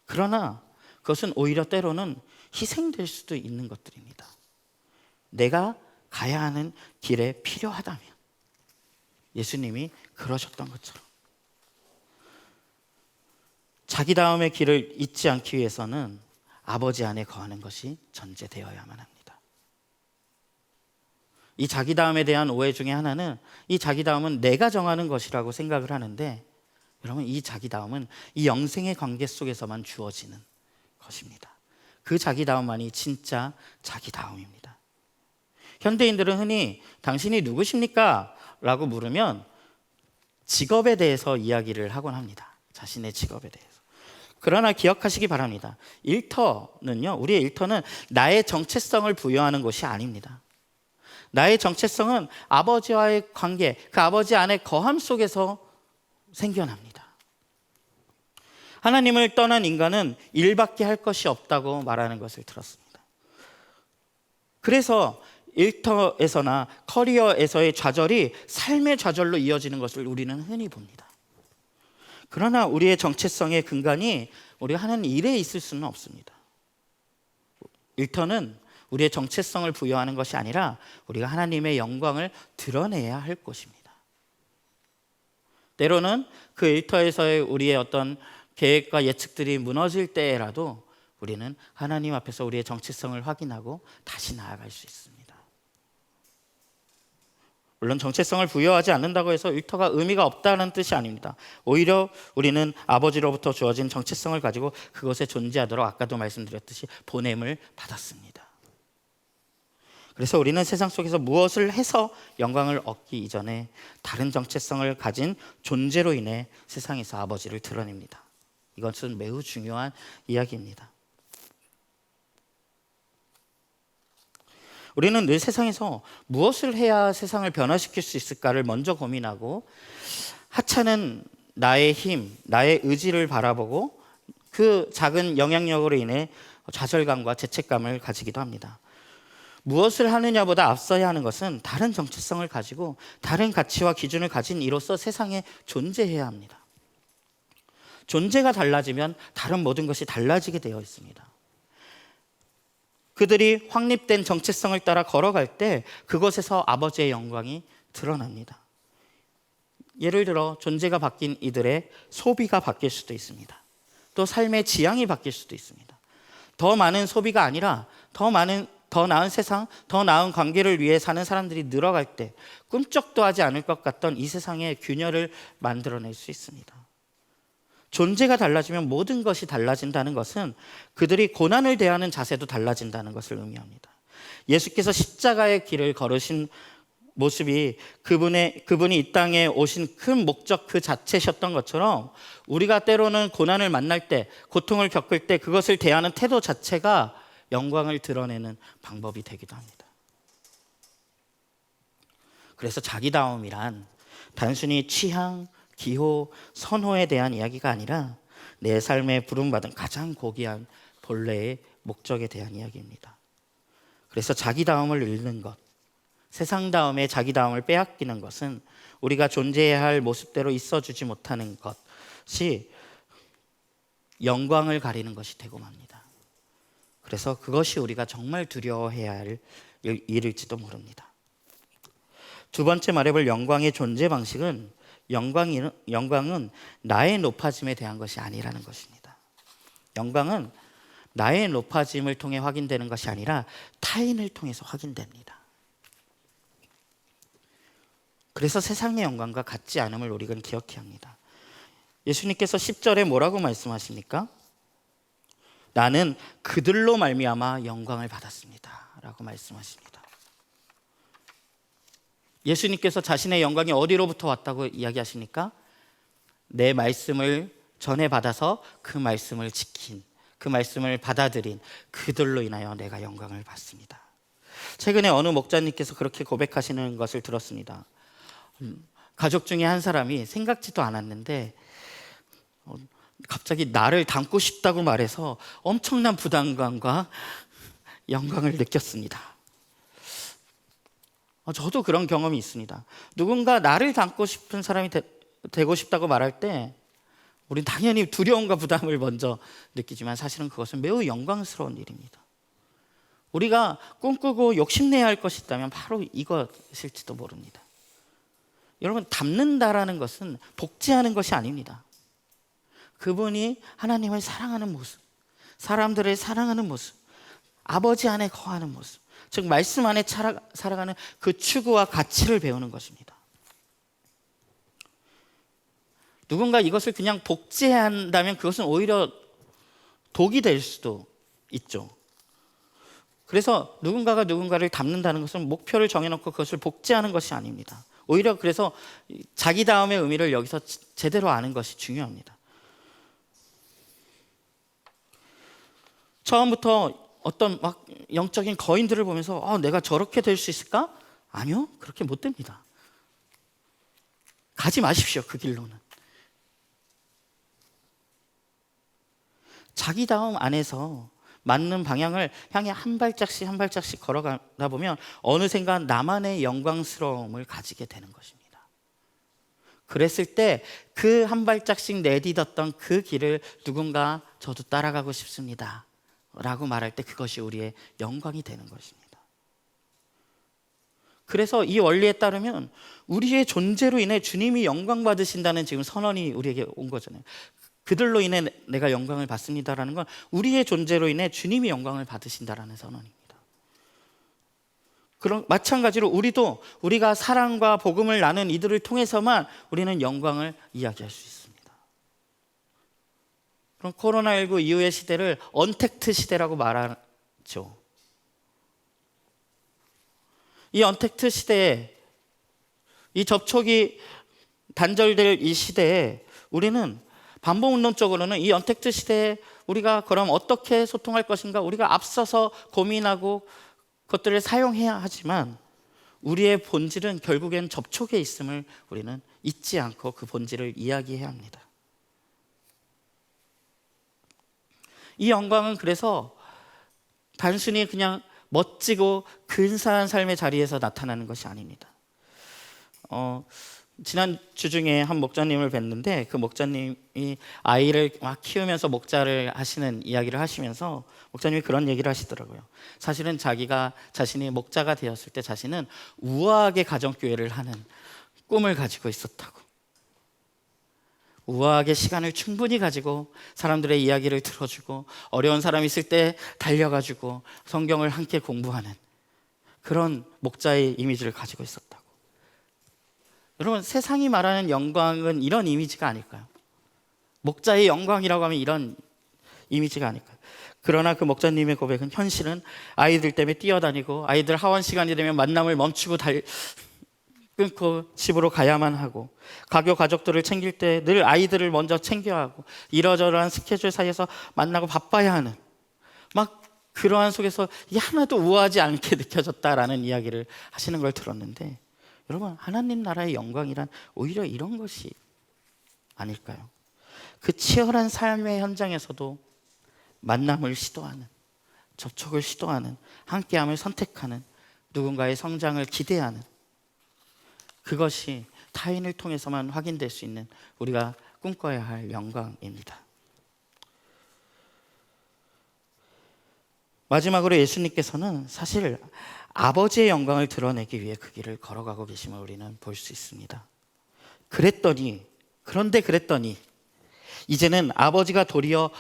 S1: 그러나 그것은 오히려 때로는 희생될 수도 있는 것들입니다. 내가 가야 하는 길에 필요하다면 예수님이 그러셨던 것처럼 자기다움의 길을 잊지 않기 위해서는 아버지 안에 거하는 것이 전제되어야만 합니다. 이 자기다움에 대한 오해 중에 하나는 이 자기다움은 내가 정하는 것이라고 생각을 하는데, 여러분, 이 자기다움은 이 영생의 관계 속에서만 주어지는 것입니다. 그 자기다움만이 진짜 자기다움입니다. 현대인들은 흔히 당신이 누구십니까? 라고 물으면 직업에 대해서 이야기를 하곤 합니다. 자신의 직업에 대해서. 그러나 기억하시기 바랍니다. 우리의 일터는 나의 정체성을 부여하는 것이 아닙니다. 나의 정체성은 아버지와의 관계, 그 아버지 안에 거함 속에서 생겨납니다. 하나님을 떠난 인간은 일밖에 할 것이 없다고 말하는 것을 들었습니다. 그래서 일터에서나 커리어에서의 좌절이 삶의 좌절로 이어지는 것을 우리는 흔히 봅니다. 그러나 우리의 정체성의 근간이 우리가 하는 일에 있을 수는 없습니다. 일터는 우리의 정체성을 부여하는 것이 아니라 우리가 하나님의 영광을 드러내야 할 곳입니다. 때로는 그 일터에서의 우리의 어떤 계획과 예측들이 무너질 때라도 우리는 하나님 앞에서 우리의 정체성을 확인하고 다시 나아갈 수 있습니다. 물론 정체성을 부여하지 않는다고 해서 일터가 의미가 없다는 뜻이 아닙니다. 오히려 우리는 아버지로부터 주어진 정체성을 가지고 그것에 존재하도록 아까도 말씀드렸듯이 보냄을 받았습니다. 그래서 우리는 세상 속에서 무엇을 해서 영광을 얻기 이전에 다른 정체성을 가진 존재로 인해 세상에서 아버지를 드러냅니다. 이것은 매우 중요한 이야기입니다. 우리는 늘 세상에서 무엇을 해야 세상을 변화시킬 수 있을까를 먼저 고민하고 하찮은 나의 힘, 나의 의지를 바라보고 그 작은 영향력으로 인해 좌절감과 죄책감을 가지기도 합니다. 무엇을 하느냐보다 앞서야 하는 것은 다른 정체성을 가지고 다른 가치와 기준을 가진 이로서 세상에 존재해야 합니다. 존재가 달라지면 다른 모든 것이 달라지게 되어 있습니다. 그들이 확립된 정체성을 따라 걸어갈 때 그것에서 아버지의 영광이 드러납니다. 예를 들어 존재가 바뀐 이들의 소비가 바뀔 수도 있습니다. 또 삶의 지향이 바뀔 수도 있습니다. 더 많은 소비가 아니라 더 많은 더 나은 세상, 더 나은 관계를 위해 사는 사람들이 늘어갈 때 꿈쩍도 하지 않을 것 같던 이 세상의 균열을 만들어낼 수 있습니다. 존재가 달라지면 모든 것이 달라진다는 것은 그들이 고난을 대하는 자세도 달라진다는 것을 의미합니다. 예수께서 십자가의 길을 걸으신 모습이 그분이 이 땅에 오신 큰 목적 그 자체셨던 것처럼 우리가 때로는 고난을 만날 때, 고통을 겪을 때 그것을 대하는 태도 자체가 영광을 드러내는 방법이 되기도 합니다. 그래서 자기다움이란 단순히 취향, 기호, 선호에 대한 이야기가 아니라 내 삶에 부름받은 가장 고귀한 본래의 목적에 대한 이야기입니다. 그래서 자기다움을 잃는 것, 세상다움에 자기다움을 빼앗기는 것은 우리가 존재해야 할 모습대로 있어주지 못하는 것이 영광을 가리는 것이 되고 맙니다. 그래서 그것이 우리가 정말 두려워해야 할 일일지도 모릅니다. 두 번째 말해볼 영광의 존재 방식은 영광은 나의 높아짐에 대한 것이 아니라는 것입니다. 영광은 나의 높아짐을 통해 확인되는 것이 아니라 타인을 통해서 확인됩니다. 그래서 세상의 영광과 같지 않음을 우리는 기억해야 합니다. 예수님께서 10절에 뭐라고 말씀하십니까? 나는 그들로 말미암아 영광을 받았습니다 라고 말씀하십니다. 예수님께서 자신의 영광이 어디로부터 왔다고 이야기하십니까? 내 말씀을 전해받아서 그 말씀을 지킨, 그 말씀을 받아들인 그들로 인하여 내가 영광을 받습니다. 최근에 어느 목자님께서 그렇게 고백하시는 것을 들었습니다. 가족 중에 한 사람이 생각지도 않았는데 갑자기 나를 닮고 싶다고 말해서 엄청난 부담감과 영광을 느꼈습니다. 저도 그런 경험이 있습니다. 누군가 나를 닮고 싶은 사람이 되고 싶다고 말할 때 우린 당연히 두려움과 부담을 먼저 느끼지만 사실은 그것은 매우 영광스러운 일입니다. 우리가 꿈꾸고 욕심내야 할 것이 있다면 바로 이것일지도 모릅니다. 여러분, 닮는다라는 것은 복제하는 것이 아닙니다. 그분이 하나님을 사랑하는 모습, 사람들을 사랑하는 모습, 아버지 안에 거하는 모습, 즉 말씀 안에 살아가는 그 추구와 가치를 배우는 것입니다. 누군가 이것을 그냥 복제한다면 그것은 오히려 독이 될 수도 있죠. 그래서 누군가가 누군가를 닮는다는 것은 목표를 정해놓고 그것을 복제하는 것이 아닙니다. 오히려 그래서 자기다움의 의미를 여기서 제대로 아는 것이 중요합니다. 처음부터 어떤 막 영적인 거인들을 보면서 내가 저렇게 될 수 있을까? 아니요, 그렇게 못 됩니다. 가지 마십시오, 그 길로는. 자기다움 안에서 맞는 방향을 향해 한 발짝씩 한 발짝씩 걸어가다 보면 어느샌가 나만의 영광스러움을 가지게 되는 것입니다. 그랬을 때 그 한 발짝씩 내딛었던 그 길을 누군가 저도 따라가고 싶습니다 라고 말할 때 그것이 우리의 영광이 되는 것입니다. 그래서 이 원리에 따르면 우리의 존재로 인해 주님이 영광 받으신다는 지금 선언이 우리에게 온 거잖아요. 그들로 인해 내가 영광을 받습니다라는 건 우리의 존재로 인해 주님이 영광을 받으신다라는 선언입니다. 그럼 마찬가지로 우리가 사랑과 복음을 나눈 이들을 통해서만 우리는 영광을 이야기할 수 있습니다. 그럼 코로나19 이후의 시대를 언택트 시대라고 말하죠. 이 언택트 시대에, 이 접촉이 단절될 이 시대에 우리는 반복운동적으로는 이 언택트 시대에 우리가 그럼 어떻게 소통할 것인가 우리가 앞서서 고민하고 그것들을 사용해야 하지만 우리의 본질은 결국엔 접촉에 있음을 우리는 잊지 않고 그 본질을 이야기해야 합니다. 이 영광은 그래서 단순히 그냥 멋지고 근사한 삶의 자리에서 나타나는 것이 아닙니다. 지난 주 중에 한 목자님을 뵀는데 그 목자님이 아이를 막 키우면서 목자를 하시는 이야기를 하시면서 목자님이 그런 얘기를 하시더라고요. 사실은 자신이 목자가 되었을 때 자신은 우아하게 가정교회를 하는 꿈을 가지고 있었다고. 우아하게 시간을 충분히 가지고 사람들의 이야기를 들어주고 어려운 사람 있을 때 달려가지고 성경을 함께 공부하는 그런 목자의 이미지를 가지고 있었다고. 여러분, 세상이 말하는 영광은 이런 이미지가 아닐까요? 목자의 영광이라고 하면 이런 이미지가 아닐까요? 그러나 그 목자님의 고백은 현실은 아이들 때문에 뛰어다니고 아이들 하원 시간이 되면 만남을 멈추고 끊고 집으로 가야만 하고 가교 가족들을 챙길 때 늘 아이들을 먼저 챙겨야 하고 이러저러한 스케줄 사이에서 만나고 바빠야 하는 막 그러한 속에서 하나도 우아하지 않게 느껴졌다라는 이야기를 하시는 걸 들었는데, 여러분, 하나님 나라의 영광이란 오히려 이런 것이 아닐까요? 그 치열한 삶의 현장에서도 만남을 시도하는, 접촉을 시도하는, 함께함을 선택하는, 누군가의 성장을 기대하는, 그것이 타인을 통해서만 확인될 수 있는 우리가 꿈꿔야 할 영광입니다. 마지막으로 예수님께서는 사실 아버지의 영광을 드러내기 위해 그 길을 걸어가고 계심을 우리는 볼 수 있습니다. 그런데 이제는 아버지가 도리어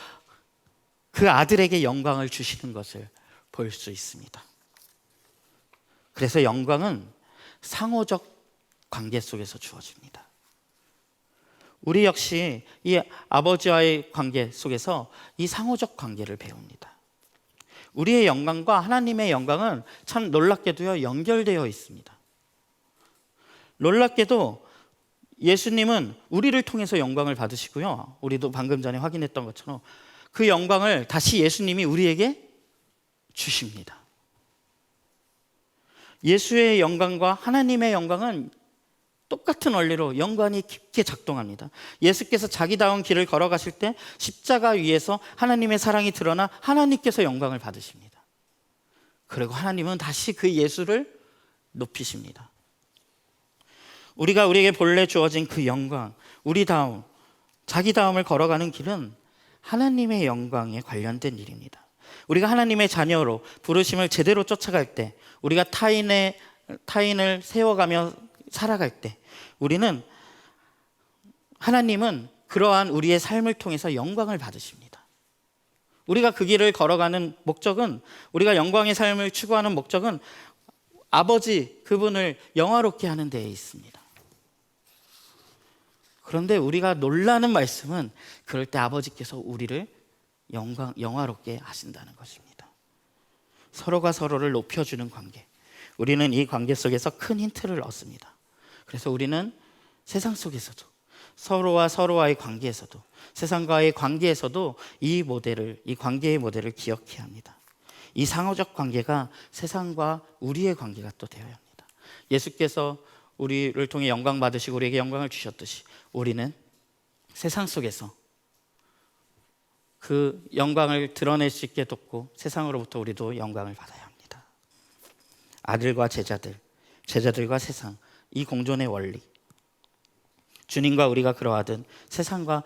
S1: 그 아들에게 영광을 주시는 것을 볼 수 있습니다. 그래서 영광은 상호적 관계 속에서 주어집니다. 우리 역시 이 아버지와의 관계 속에서 이 상호적 관계를 배웁니다. 우리의 영광과 하나님의 영광은 참 놀랍게도요, 연결되어 있습니다. 놀랍게도 예수님은 우리를 통해서 영광을 받으시고요, 우리도 방금 전에 확인했던 것처럼 그 영광을 다시 예수님이 우리에게 주십니다. 예수의 영광과 하나님의 영광은 똑같은 원리로 연관이 깊게 작동합니다. 예수께서 자기다운 길을 걸어가실 때 십자가 위에서 하나님의 사랑이 드러나 하나님께서 영광을 받으십니다. 그리고 하나님은 다시 그 예수를 높이십니다. 우리에게 본래 주어진 그 영광, 자기다움을 걸어가는 길은 하나님의 영광에 관련된 일입니다. 우리가 하나님의 자녀로 부르심을 제대로 쫓아갈 때, 우리가 타인을 세워가며 살아갈 때, 하나님은 그러한 우리의 삶을 통해서 영광을 받으십니다. 우리가 그 길을 걸어가는 목적은, 우리가 영광의 삶을 추구하는 목적은 아버지 그분을 영화롭게 하는 데에 있습니다. 그런데 우리가 놀라는 말씀은 그럴 때 아버지께서 우리를 영화롭게 하신다는 것입니다. 서로가 서로를 높여주는 관계, 우리는 이 관계 속에서 큰 힌트를 얻습니다. 그래서 우리는 세상 속에서도, 서로와 서로와의 관계에서도, 세상과의 관계에서도 이 관계의 모델을 기억해야 합니다. 이 상호적 관계가 세상과 우리의 관계가 또 되어야 합니다. 예수께서 우리를 통해 영광 받으시고 우리에게 영광을 주셨듯이 우리는 세상 속에서 그 영광을 드러낼 수 있게 돕고 세상으로부터 우리도 영광을 받아야 합니다. 아들과 제자들과 세상, 이 공존의 원리, 주님과 우리가 그러하듯 세상과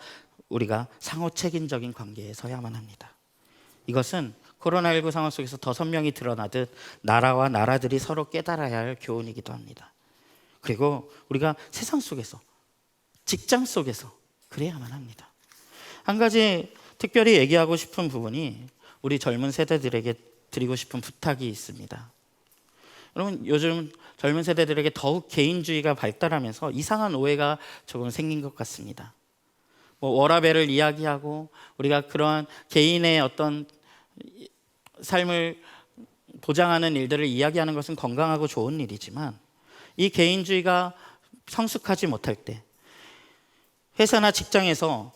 S1: 우리가 상호 책임적인 관계에 서야만 합니다. 이것은 코로나19 상황 속에서 더 선명히 드러나듯 나라와 나라들이 서로 깨달아야 할 교훈이기도 합니다. 그리고 우리가 세상 속에서, 직장 속에서 그래야만 합니다. 한 가지 특별히 얘기하고 싶은 부분이 우리 젊은 세대들에게 드리고 싶은 부탁이 있습니다. 여러분, 요즘 젊은 세대들에게 더욱 개인주의가 발달하면서 이상한 오해가 조금 생긴 것 같습니다. 워라밸을 이야기하고 우리가 그러한 개인의 어떤 삶을 보장하는 일들을 이야기하는 것은 건강하고 좋은 일이지만, 이 개인주의가 성숙하지 못할 때 회사나 직장에서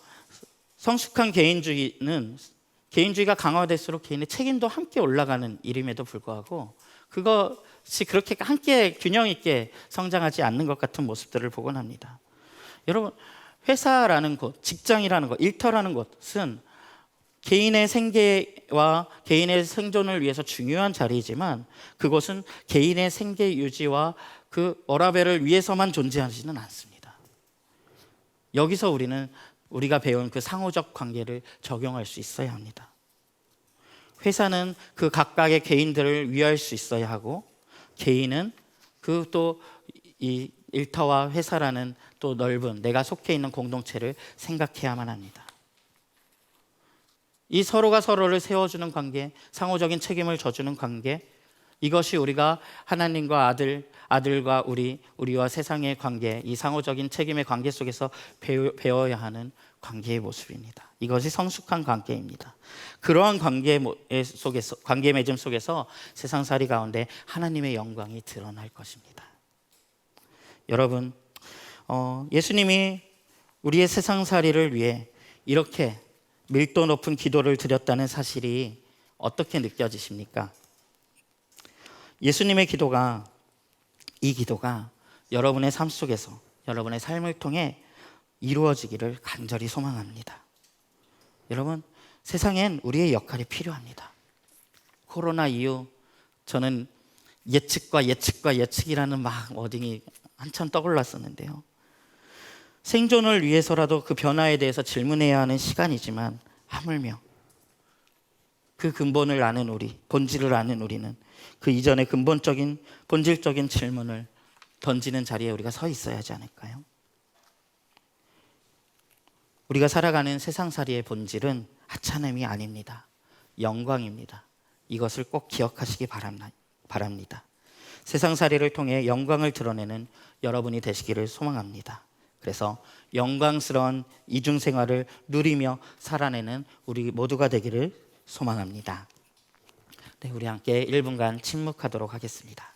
S1: 성숙한 개인주의가 강화될수록 개인의 책임도 함께 올라가는 일임에도 불구하고 그것이 그렇게 함께 균형 있게 성장하지 않는 것 같은 모습들을 보곤 합니다. 여러분, 회사라는 곳, 직장이라는 것, 일터라는 것은 개인의 생계와 개인의 생존을 위해서 중요한 자리이지만 그것은 개인의 생계 유지와 그 워라밸을 위해서만 존재하지는 않습니다. 여기서 우리가 배운 그 상호적 관계를 적용할 수 있어야 합니다. 회사는 그 각각의 개인들을 위할 수 있어야 하고, 개인은 그 또 이 일터와 회사라는 또 넓은 내가 속해 있는 공동체를 생각해야만 합니다. 이 서로가 서로를 세워주는 관계, 상호적인 책임을 져주는 관계, 이것이 우리가 하나님과 아들과 우리와 세상의 관계, 이 상호적인 책임의 관계 속에서 배워야 하는 관계의 모습입니다. 이것이 성숙한 관계입니다. 그러한 관계 맺음 속에서 세상살이 가운데 하나님의 영광이 드러날 것입니다. 여러분, 예수님이 우리의 세상살이를 위해 이렇게 밀도 높은 기도를 드렸다는 사실이 어떻게 느껴지십니까? 예수님의 이 기도가 여러분의 삶 속에서, 여러분의 삶을 통해 이루어지기를 간절히 소망합니다. 여러분, 세상엔 우리의 역할이 필요합니다. 코로나 이후 저는 예측이라는 막 워딩이 한참 떠올랐었는데요. 생존을 위해서라도 그 변화에 대해서 질문해야 하는 시간이지만 하물며 그 근본을 아는 본질을 아는 우리는 그 이전의 본질적인 질문을 던지는 자리에 우리가 서 있어야 하지 않을까요? 우리가 살아가는 세상살이의 본질은 하찮음이 아닙니다. 영광입니다. 이것을 꼭 기억하시기 바랍니다. 세상살이를 통해 영광을 드러내는 여러분이 되시기를 소망합니다. 그래서 영광스러운 이중생활을 누리며 살아내는 우리 모두가 되기를 소망합니다. 네, 우리 함께 1분간 침묵하도록 하겠습니다.